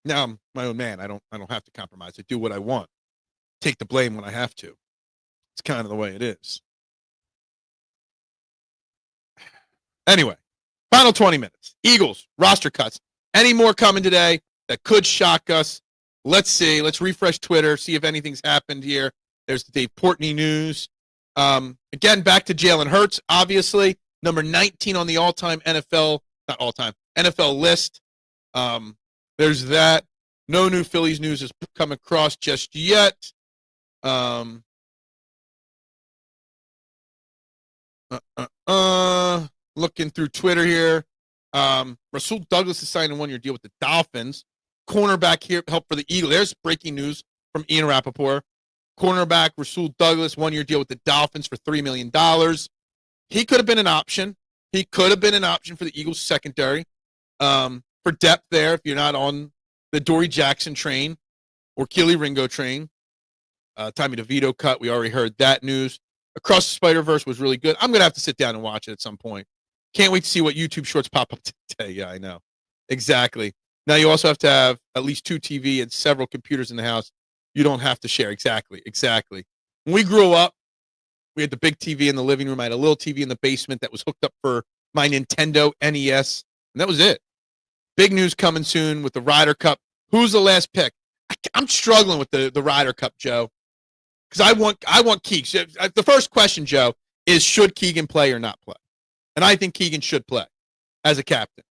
Now I'm my own man. I don't have to compromise. I do what I want. Take the blame when I have to. It's kind of the way it is. Anyway, final 20 minutes. Eagles, roster cuts. Any more coming today that could shock us? Let's see. Let's refresh Twitter, see if anything's happened here. There's the Dave Portnoy news. Again, back to Jalen Hurts, obviously. Number 19 on the all-time NFL, not all-time, NFL list. There's that. No new Phillies news has come across just yet. Looking through Twitter here. Rasul Douglas is signing a one-year deal with the Dolphins. Cornerback here, help for the Eagles. There's breaking news from Ian Rappaport. Cornerback Rasul Douglas, one-year deal with the Dolphins for $3 million. He could have been an option. He could have been an option for the Eagles secondary for depth there if you're not on the Dory Jackson train or Keely Ringo train. Tommy DeVito cut. We already heard that news. Across the Spider-Verse was really good. I'm going to have to sit down and watch it at some point. Can't wait to see what YouTube shorts pop up today. Yeah, I know. Exactly. Now you also have to have at least 2 TV and several computers in the house. You don't have to share. Exactly. When we grew up, we had the big TV in the living room. I had a little TV in the basement that was hooked up for my Nintendo NES, and that was it. Big news coming soon with the Ryder Cup. Who's the last pick? I'm struggling with the Ryder Cup, Joe, because I want Keegan. The first question, Joe, is should Keegan play or not play? And I think Keegan should play as a captain.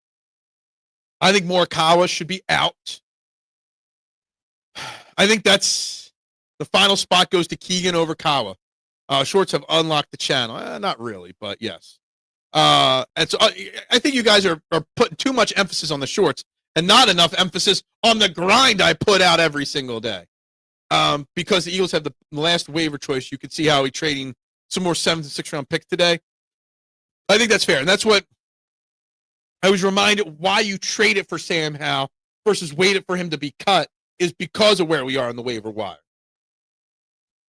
I think Morikawa should be out. I think that's the final spot goes to Keegan over Kawa. Shorts have unlocked the channel. Not really, but yes. And so I think you guys are putting too much emphasis on the shorts and not enough emphasis on the grind I put out every single day. Because the Eagles have the last waiver choice. You can see Howie trading some more 7th and 6th round picks today. I think that's fair. And that's what I was reminded why you trade it for Sam Howell versus waited for him to be cut is because of where we are on the waiver wire.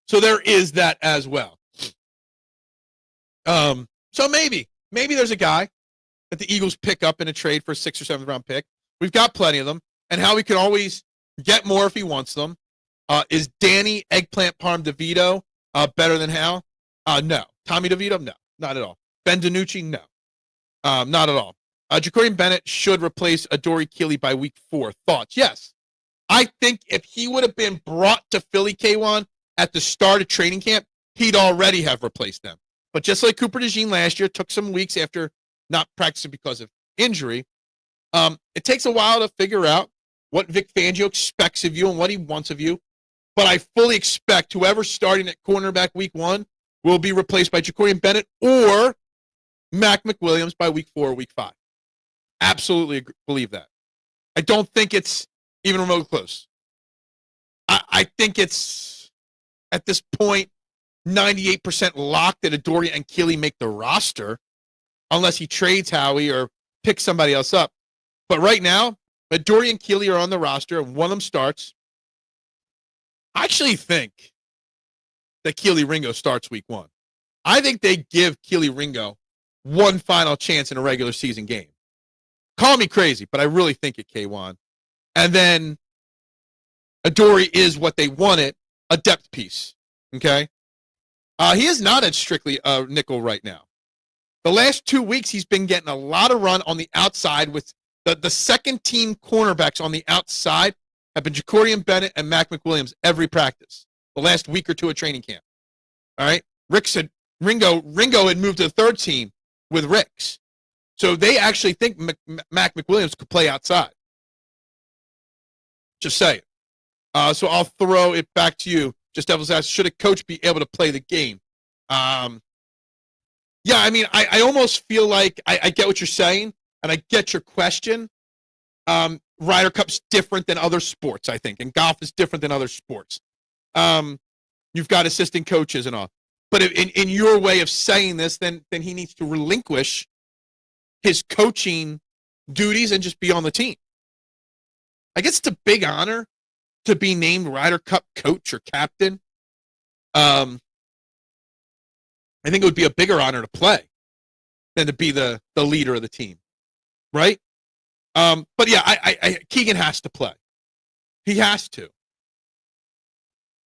So there is that as well. So maybe there's a guy that the Eagles pick up in a trade for a 6th or 7th round pick. We've got plenty of them. And Howie can always get more if he wants them. Is Danny Eggplant Parm DeVito better than Hal? No. Tommy DeVito? No, not at all. Ben DiNucci? No. Not at all. Jacorian Bennett should replace Adoree Keeley by week 4. Thoughts? Yes. I think if he would have been brought to Philly K1 at the start of training camp, he'd already have replaced them. But just like Cooper Dejean last year, took some weeks after not practicing because of injury. It takes a while to figure out what Vic Fangio expects of you and what he wants of you. But I fully expect whoever's starting at cornerback week 1 will be replaced by Jacorian Bennett or Mac McWilliams by week 4 or week 5. Absolutely believe that. I don't think it's even remotely close. I think it's, at this point, 98% locked that Adoree and Keeley make the roster unless he trades Howie or picks somebody else up. But right now, Adoree and Keeley are on the roster and one of them starts. I actually think that Keely Ringo starts week 1. I think they give Keely Ringo one final chance in a regular season game. Call me crazy, but I really think it, K1. And then Adoree is what they wanted, a depth piece. Okay? He is not at strictly a nickel right now. The last 2 weeks, he's been getting a lot of run on the outside with the second team cornerbacks on the outside have been Jacorian Bennett and Mac McWilliams every practice the last week or 2 of training camp. All right? Rick said Ringo had moved to the third team with Rick's. So they actually think Mac McWilliams could play outside. Just say it. So I'll throw it back to you. Just devil's ask, should a coach be able to play the game? Yeah, I mean, I almost feel like I get what you're saying, and I get your question. Ryder Cup's different than other sports, I think, and golf is different than other sports. You've got assistant coaches and all. But in your way of saying this, then he needs to relinquish his coaching duties and just be on the team. I guess it's a big honor to be named Ryder Cup coach or captain. I think it would be a bigger honor to play than to be the leader of the team, right? But yeah, Keegan has to play. He has to.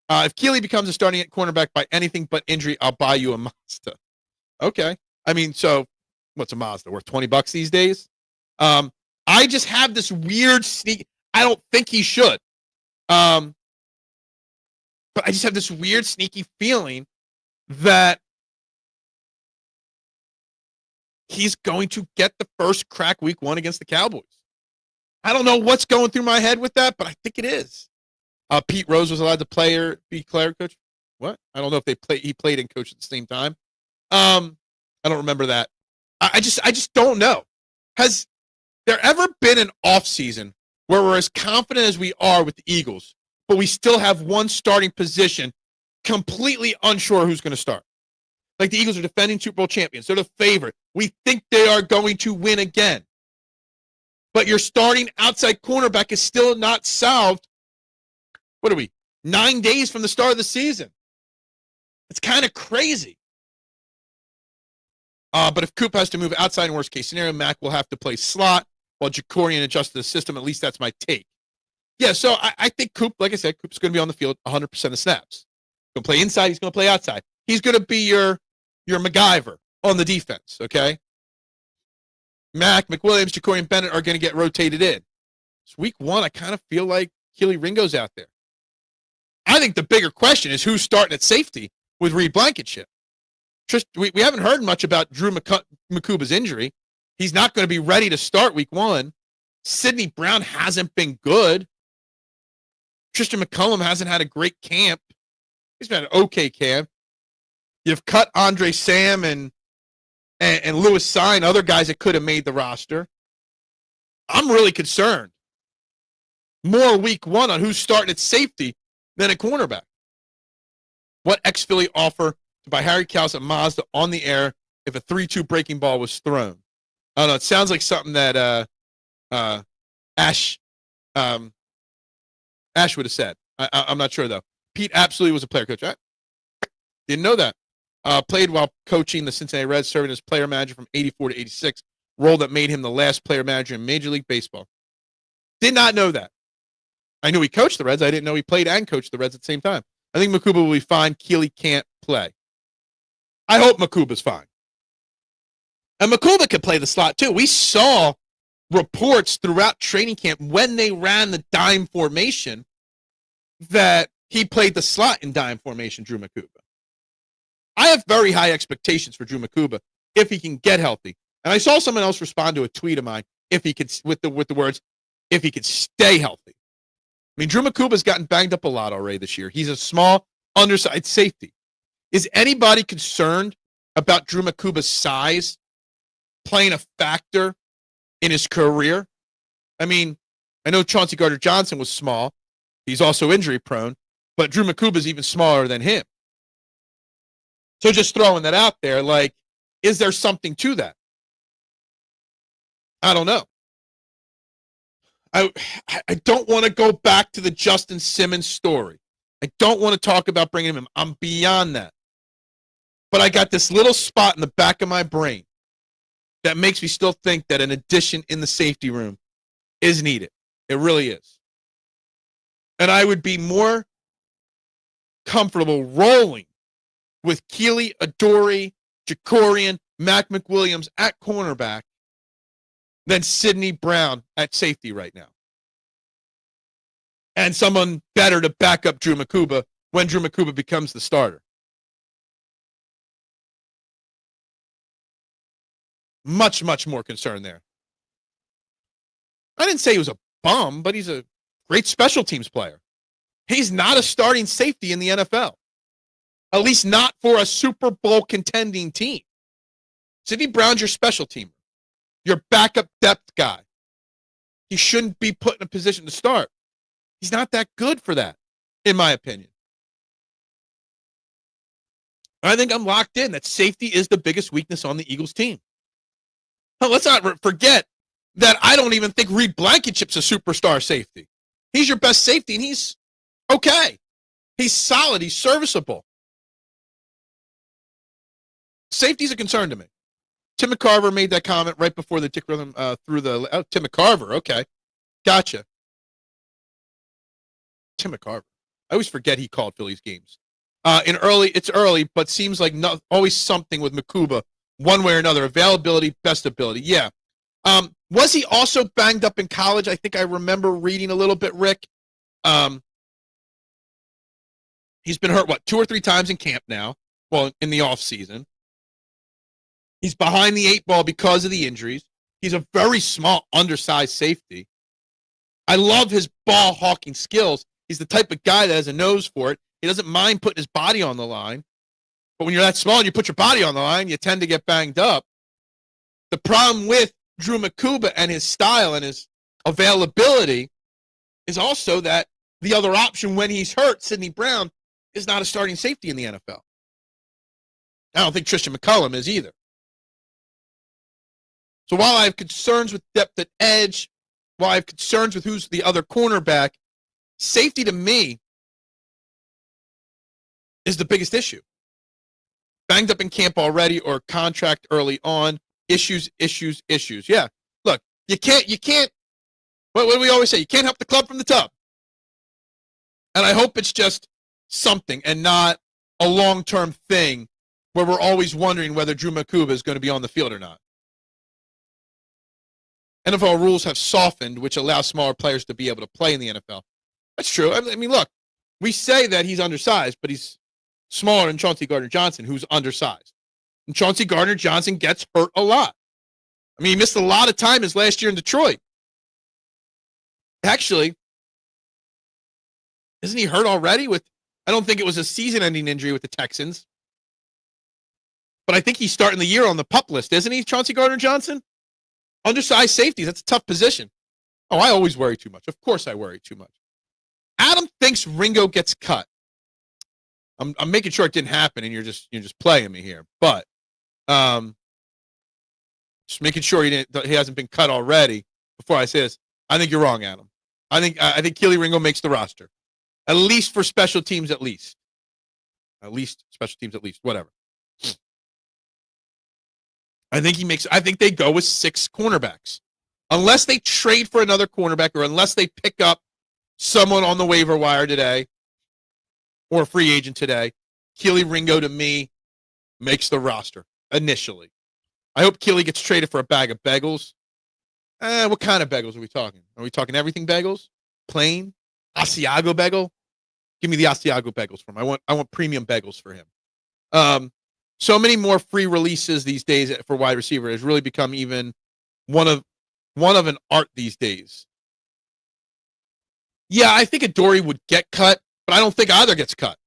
If Keeley becomes a starting at cornerback by anything but injury, I'll buy you a Mazda. Okay. I mean, so what's a Mazda worth? $20 these days. I just have this weird sneak. I don't think he should. But I just have this weird sneaky feeling that he's going to get the first crack week 1 against the Cowboys. I don't know what's going through my head with that, but I think it is. Pete Rose was allowed to be player coach. What? I don't know if he played and coached at the same time. I don't remember that. I just don't know. Has there ever been an offseason where we're as confident as we are with the Eagles, but we still have one starting position completely unsure who's going to start? Like the Eagles are defending Super Bowl champions. They're the favorite. We think they are going to win again. But your starting outside cornerback is still not solved. What are we? 9 days from the start of the season. It's kind of crazy. But if Coop has to move outside in worst case scenario, Mac will have to play slot while Jacorian adjusts to the system. At least that's my take. Yeah, so I think Coop, like I said, Coop's going to be on the field 100% of snaps. He's going to play inside. He's going to play outside. He's going to be your MacGyver on the defense, okay? Mac, McWilliams, Jacorian Bennett are going to get rotated in. It's week 1. I kind of feel like Keely Ringo's out there. I think the bigger question is who's starting at safety with Reed Blankenship. We haven't heard much about Drew Makuba's injury. He's not going to be ready to start week 1. Sidney Brown hasn't been good. Tristan McCullum hasn't had a great camp. He's been an okay camp. You've cut Andre Sam and Lewis Sign, other guys that could have made the roster. I'm really concerned more week 1 on who's starting at safety than at cornerback. What ex-Philly offer to buy Harry Kals at Mazda on the air if a 3-2 breaking ball was thrown? I don't know. It sounds like something that Ash would have said. I'm not sure, though. Pete absolutely was a player coach. I didn't know that. Played while coaching the Cincinnati Reds, serving as player manager from 84 to 86, role that made him the last player manager in Major League Baseball. Did not know that. I knew he coached the Reds. I didn't know he played and coached the Reds at the same time. I think Makuba will be fine. Keely can't play. I hope Makuba's fine. And Makuba could play the slot, too. We saw reports throughout training camp when they ran the dime formation that he played the slot in dime formation, Drew Makuba. I have very high expectations for Drew Makuba if he can get healthy. And I saw someone else respond to a tweet of mine if he could, with the words, if he could stay healthy. I mean, Drew Makuba's gotten banged up a lot already this year. He's a small, undersized safety. Is anybody concerned about Drew Makuba's size playing a factor in his career? I mean, I know Chauncey Gardner-Johnson was small. He's also injury prone, but Drew Makuba's even smaller than him. So just throwing that out there, like, is there something to that? I don't know. I don't want to go back to the Justin Simmons story. I don't want to talk about bringing him in. I'm beyond that. But I got this little spot in the back of my brain that makes me still think that an addition in the safety room is needed. It really is. And I would be more comfortable rolling with Keely, Adoree', Jacorian, Mac McWilliams at cornerback than Sidney Brown at safety right now. And someone better to back up Drew Makuba when Drew Makuba becomes the starter. Much, much more concern there. I didn't say he was a bum, but he's a great special teams player. He's not a starting safety in the NFL. At least not for a Super Bowl contending team. Sidney Brown's your special teamer. Your backup depth guy. He shouldn't be put in a position to start. He's not that good for that, in my opinion. I think I'm locked in that safety is the biggest weakness on the Eagles team. Now, let's not forget that I don't even think Reed Blankenship's a superstar safety. He's your best safety, and he's okay. He's solid. He's serviceable. Safety's a concern to me. Tim McCarver made that comment right before the Dick Rhythm threw the... Oh, Tim McCarver. Okay. Gotcha. Tim McCarver. I always forget he called Phillies games. It's early, but seems like always something with Makuba one way or another. Availability, best ability. Yeah. Was he also banged up in college? I think I remember reading a little bit, Rick. He's been hurt, 2 or 3 times in camp now? Well, in the offseason. He's behind the 8 ball because of the injuries. He's a very small, undersized safety. I love his ball hawking skills. He's the type of guy that has a nose for it. He doesn't mind putting his body on the line. But when you're that small and you put your body on the line, you tend to get banged up. The problem with Drew Makuba and his style and his availability is also that the other option when he's hurt, Sidney Brown, is not a starting safety in the NFL. I don't think Tristan McCullum is either. So while I have concerns with depth at edge, while I have concerns with who's the other cornerback, safety to me is the biggest issue. Banged up in camp already or contract early on. Issues. Yeah. Look, you can't, what do we always say? You can't help the club from the tub. And I hope it's just something and not a long-term thing where we're always wondering whether Drew Makuba is going to be on the field or not. NFL rules have softened, which allow smaller players to be able to play in the NFL. That's true. I mean, look, we say that he's undersized, but he's smaller than Chauncey Gardner-Johnson, who's undersized. And Chauncey Gardner-Johnson gets hurt a lot. I mean, he missed a lot of time his last year in Detroit. Actually, isn't he hurt already? I don't think it was a season-ending injury with the Texans. But I think he's starting the year on the PUP list, isn't he, Chauncey Gardner-Johnson? Undersized safeties, that's a tough position. Oh, I always worry too much. Of course I worry too much. Adam thinks Ringo gets cut. I'm making sure it didn't happen, and you're just playing me here. But just making sure he hasn't been cut already before I say this. I think you're wrong, Adam. I think Keely Ringo makes the roster. At least for special teams, at least. Whatever. I think they go with 6 cornerbacks. Unless they trade for another cornerback or unless they pick up someone on the waiver wire today or a free agent today, Keely Ringo, to me, makes the roster initially. I hope Keely gets traded for a bag of bagels. What kind of bagels are we talking? Are we talking everything bagels? Plain? Asiago bagel? Give me the Asiago bagels for him. I want premium bagels for him. So many more free releases these days for wide receiver has really become even one of an art these days. Yeah, I think Adoree would get cut, but I don't think either gets cut.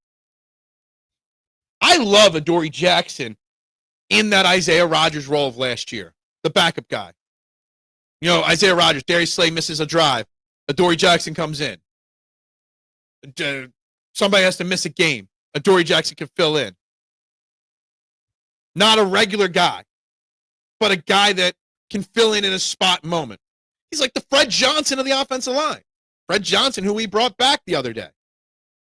I love Adoree Jackson in that Isaiah Rodgers role of last year, the backup guy. You know, Isaiah Rodgers, Darius Slay misses a drive. Adoree Jackson comes in. Somebody has to miss a game. Adoree Jackson can fill in. Not a regular guy, but a guy that can fill in a spot moment. He's like the Fred Johnson of the offensive line. Fred Johnson, who we brought back the other day.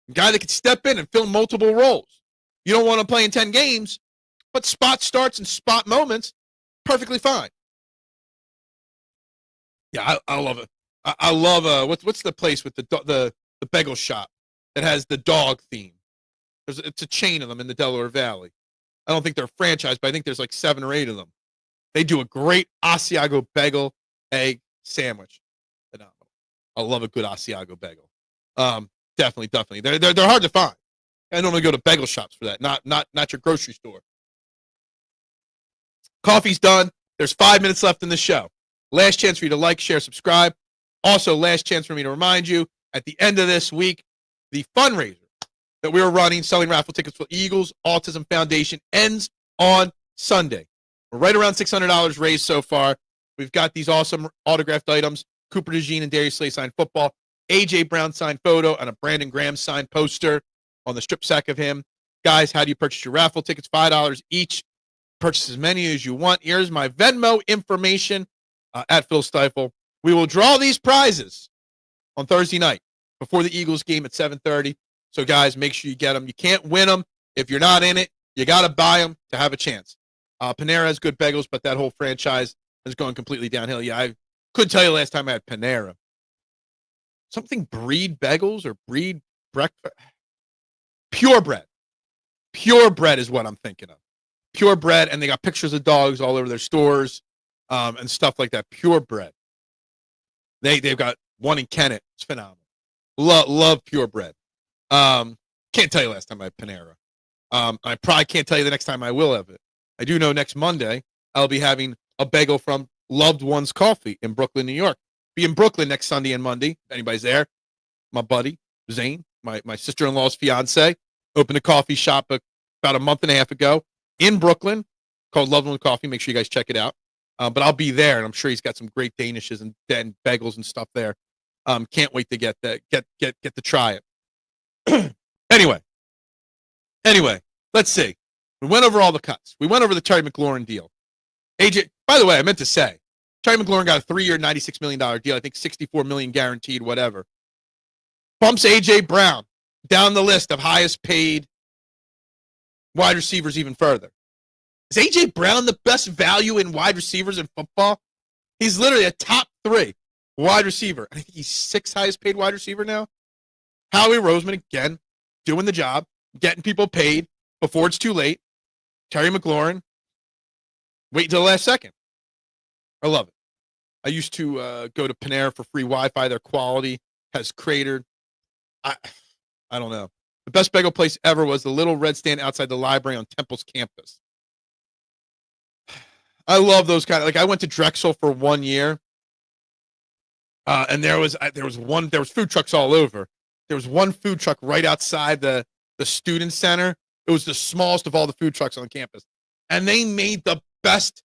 A guy that could step in and fill multiple roles. You don't want to play in 10 games, but spot starts and spot moments, perfectly fine. Yeah, I love it. I love what's the place with the bagel shop that has the dog theme? It's a chain of them in the Delaware Valley. I don't think they're a franchise, but I think there's like 7 or 8 of them. They do a great Asiago bagel egg sandwich. Phenomenal. I love a good Asiago bagel. Definitely. They're hard to find. I normally go to bagel shops for that, not your grocery store. Coffee's done. There's 5 minutes left in the show. Last chance for you to like, share, subscribe. Also, last chance for me to remind you, at the end of this week, the fundraiser that we are running, selling raffle tickets for Eagles Autism Foundation, ends on Sunday. We're right around $600 raised so far. We've got these awesome autographed items, Cooper Dejean and Darius Slay signed football, A.J. Brown signed photo, and a Brandon Graham signed poster on the strip sack of him. Guys, how do you purchase your raffle tickets? $5 each. Purchase as many as you want. Here's my Venmo information at Phil Stiefel. We will draw these prizes on Thursday night before the Eagles game at 7:30. So, guys, make sure you get them. You can't win them if you're not in it. You got to buy them to have a chance. Panera has good bagels, but that whole franchise has gone completely downhill. Yeah, I couldn't tell you last time I had Panera. Something Breed bagels or Breed breakfast. Pure bread. Pure bread is what I'm thinking of. purebred, and they got pictures of dogs all over their stores and stuff like that. Purebred. They've got one in Kennett. It's phenomenal. Love purebred. Can't tell you last time I had Panera. I probably can't tell you the next time I will have it. I do know next Monday I'll be having a bagel from Loved Ones Coffee in Brooklyn, New York. Be in Brooklyn next Sunday and Monday. If anybody's there, my buddy, Zane, my sister-in-law's fiance, opened a coffee shop about a month and a half ago in Brooklyn called Loved Ones Coffee. Make sure you guys check it out. But I'll be there, and I'm sure he's got some great danishes and bagels and stuff there. Can't wait to get to try it. Anyway, let's see. We went over all the cuts. We went over the Terry McLaurin deal. AJ, by the way, I meant to say, Terry McLaurin got a 3-year, $96 million deal. I think $64 million guaranteed, whatever. Bumps AJ Brown down the list of highest paid wide receivers even further. Is AJ Brown the best value in wide receivers in football? He's literally a top 3 wide receiver. I think he's 6th highest paid wide receiver now. Howie Roseman, again, doing the job, getting people paid before it's too late. Terry McLaurin, wait until the last second. I love it. I used to go to Panera for free Wi-Fi. Their quality has cratered. I don't know. The best bagel place ever was the little red stand outside the library on Temple's campus. I love those kind of, like, I went to Drexel for 1 year. And there was food trucks all over. There was one food truck right outside the student center. It was the smallest of all the food trucks on campus. And they made the best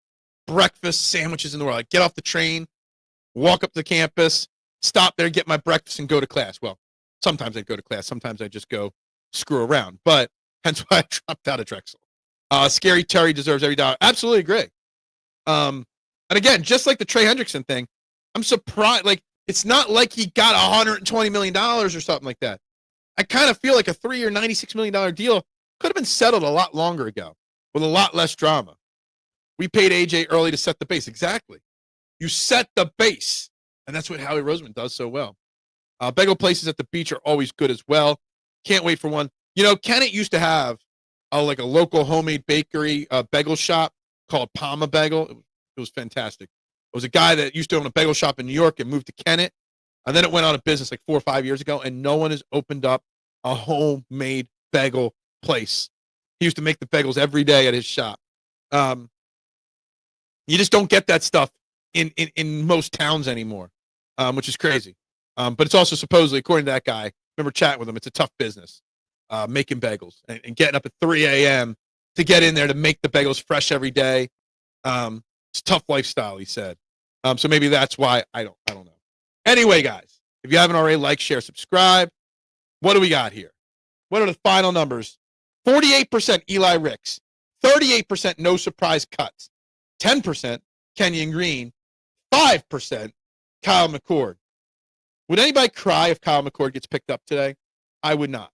breakfast sandwiches in the world. I'd get off the train, walk up to the campus, stop there, get my breakfast, and go to class. Well, sometimes I'd go to class. Sometimes I'd just go screw around. But hence why I dropped out of Drexel. Scary Terry deserves every dollar. Absolutely agree. And again, just like the Trey Hendrickson thing, I'm surprised. Like, it's not like he got $120 million or something like that. I kind of feel like a 3-year, $96 million deal could have been settled a lot longer ago with a lot less drama. We paid AJ early to set the base. Exactly. You set the base. And that's what Howie Roseman does so well. Bagel places at the beach are always good as well. Can't wait for one. You know, Kennett used to have like a local homemade bakery bagel shop called Palma Bagel. It was fantastic. It was a guy that used to own a bagel shop in New York and moved to Kennett. And then it went out of business like 4 or 5 years ago, and no one has opened up a homemade bagel place. He used to make the bagels every day at his shop. You just don't get that stuff in most towns anymore, which is crazy. But it's also supposedly, according to that guy, remember chatting with him, it's a tough business, making bagels and getting up at 3 a.m. to get in there to make the bagels fresh every day. It's a tough lifestyle, he said. So maybe that's why. I don't know. Anyway, guys, if you haven't already, like, share, subscribe. What do we got here? What are the final numbers? 48% Eli Ricks, 38% no surprise cuts, 10% Kenyon Green, 5% Kyle McCord. Would anybody cry if Kyle McCord gets picked up today? I would not.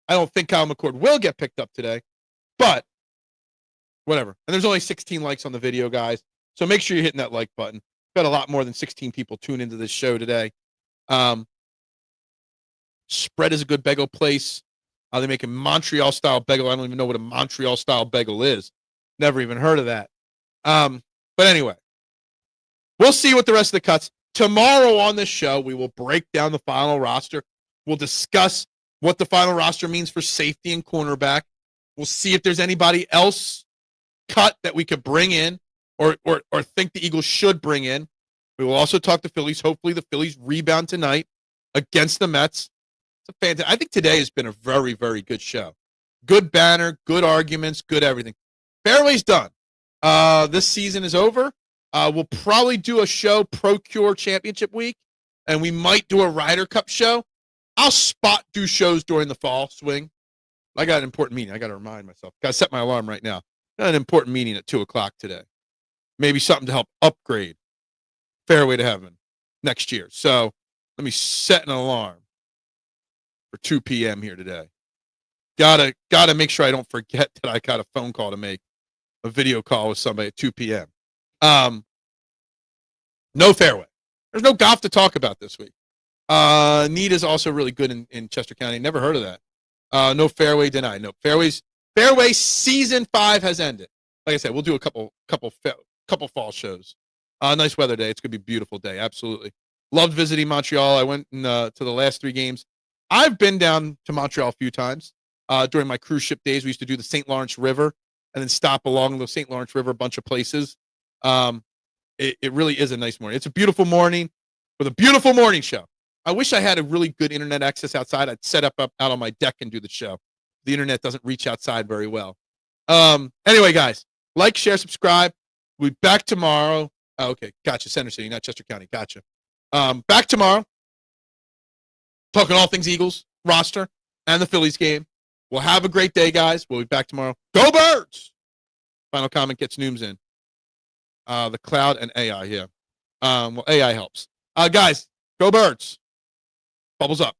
I don't think Kyle McCord will get picked up today, but whatever. And there's only 16 likes on the video, guys. So make sure you're hitting that like button. Got a lot more than 16 people tune into this show today. Spread is a good bagel place. They make a Montreal-style bagel. I don't even know what a Montreal-style bagel is. Never even heard of that. But anyway, we'll see what the rest of the cuts. Tomorrow on this show, we will break down the final roster. We'll discuss what the final roster means for safety and cornerback. We'll see if there's anybody else cut that we could bring in or think the Eagles should bring in. We will also talk to Phillies. Hopefully the Phillies rebound tonight against the Mets. It's a fantastic. I think today has been a very, very good show. Good banner, good arguments, good everything. Fairway's done. This season is over. We'll probably do a show Procure Championship Week, and we might do a Ryder Cup show. I'll do shows during the fall swing. I got an important meeting. I got to remind myself. Got to set my alarm right now. Got an important meeting at 2 o'clock today. Maybe something to help upgrade Fairway to Heaven next year. So let me set an alarm for 2 p.m. here today. Gotta make sure I don't forget that I got a phone call to make, a video call with somebody at 2 p.m. No Fairway. There's no golf to talk about this week. Need is also really good in Chester County. Never heard of that. No Fairway denied. No Fairway season 5 has ended. like I said, we'll do a couple fall shows. Nice weather day. It's gonna be a beautiful day. Absolutely. Loved visiting Montreal. I went to the last 3 games. I've been down to Montreal a few times during my cruise ship days. We used to do the St. Lawrence River and then stop along the St. Lawrence River a bunch of places. It really is a nice morning. It's a beautiful morning with a beautiful morning show. I wish I had a really good internet access outside. I'd set up out on my deck and do the show. The internet doesn't reach outside very well. Anyway, guys, like, share, subscribe. We'll be back tomorrow. Oh, okay, gotcha. Center City, not Chester County. Gotcha. Back tomorrow. Talking all things Eagles roster and the Phillies game. We'll have a great day, guys. We'll be back tomorrow. Go Birds! Final comment gets Nooms in. The cloud and AI, yeah. Well, AI helps. Guys, go Birds. Bubbles up.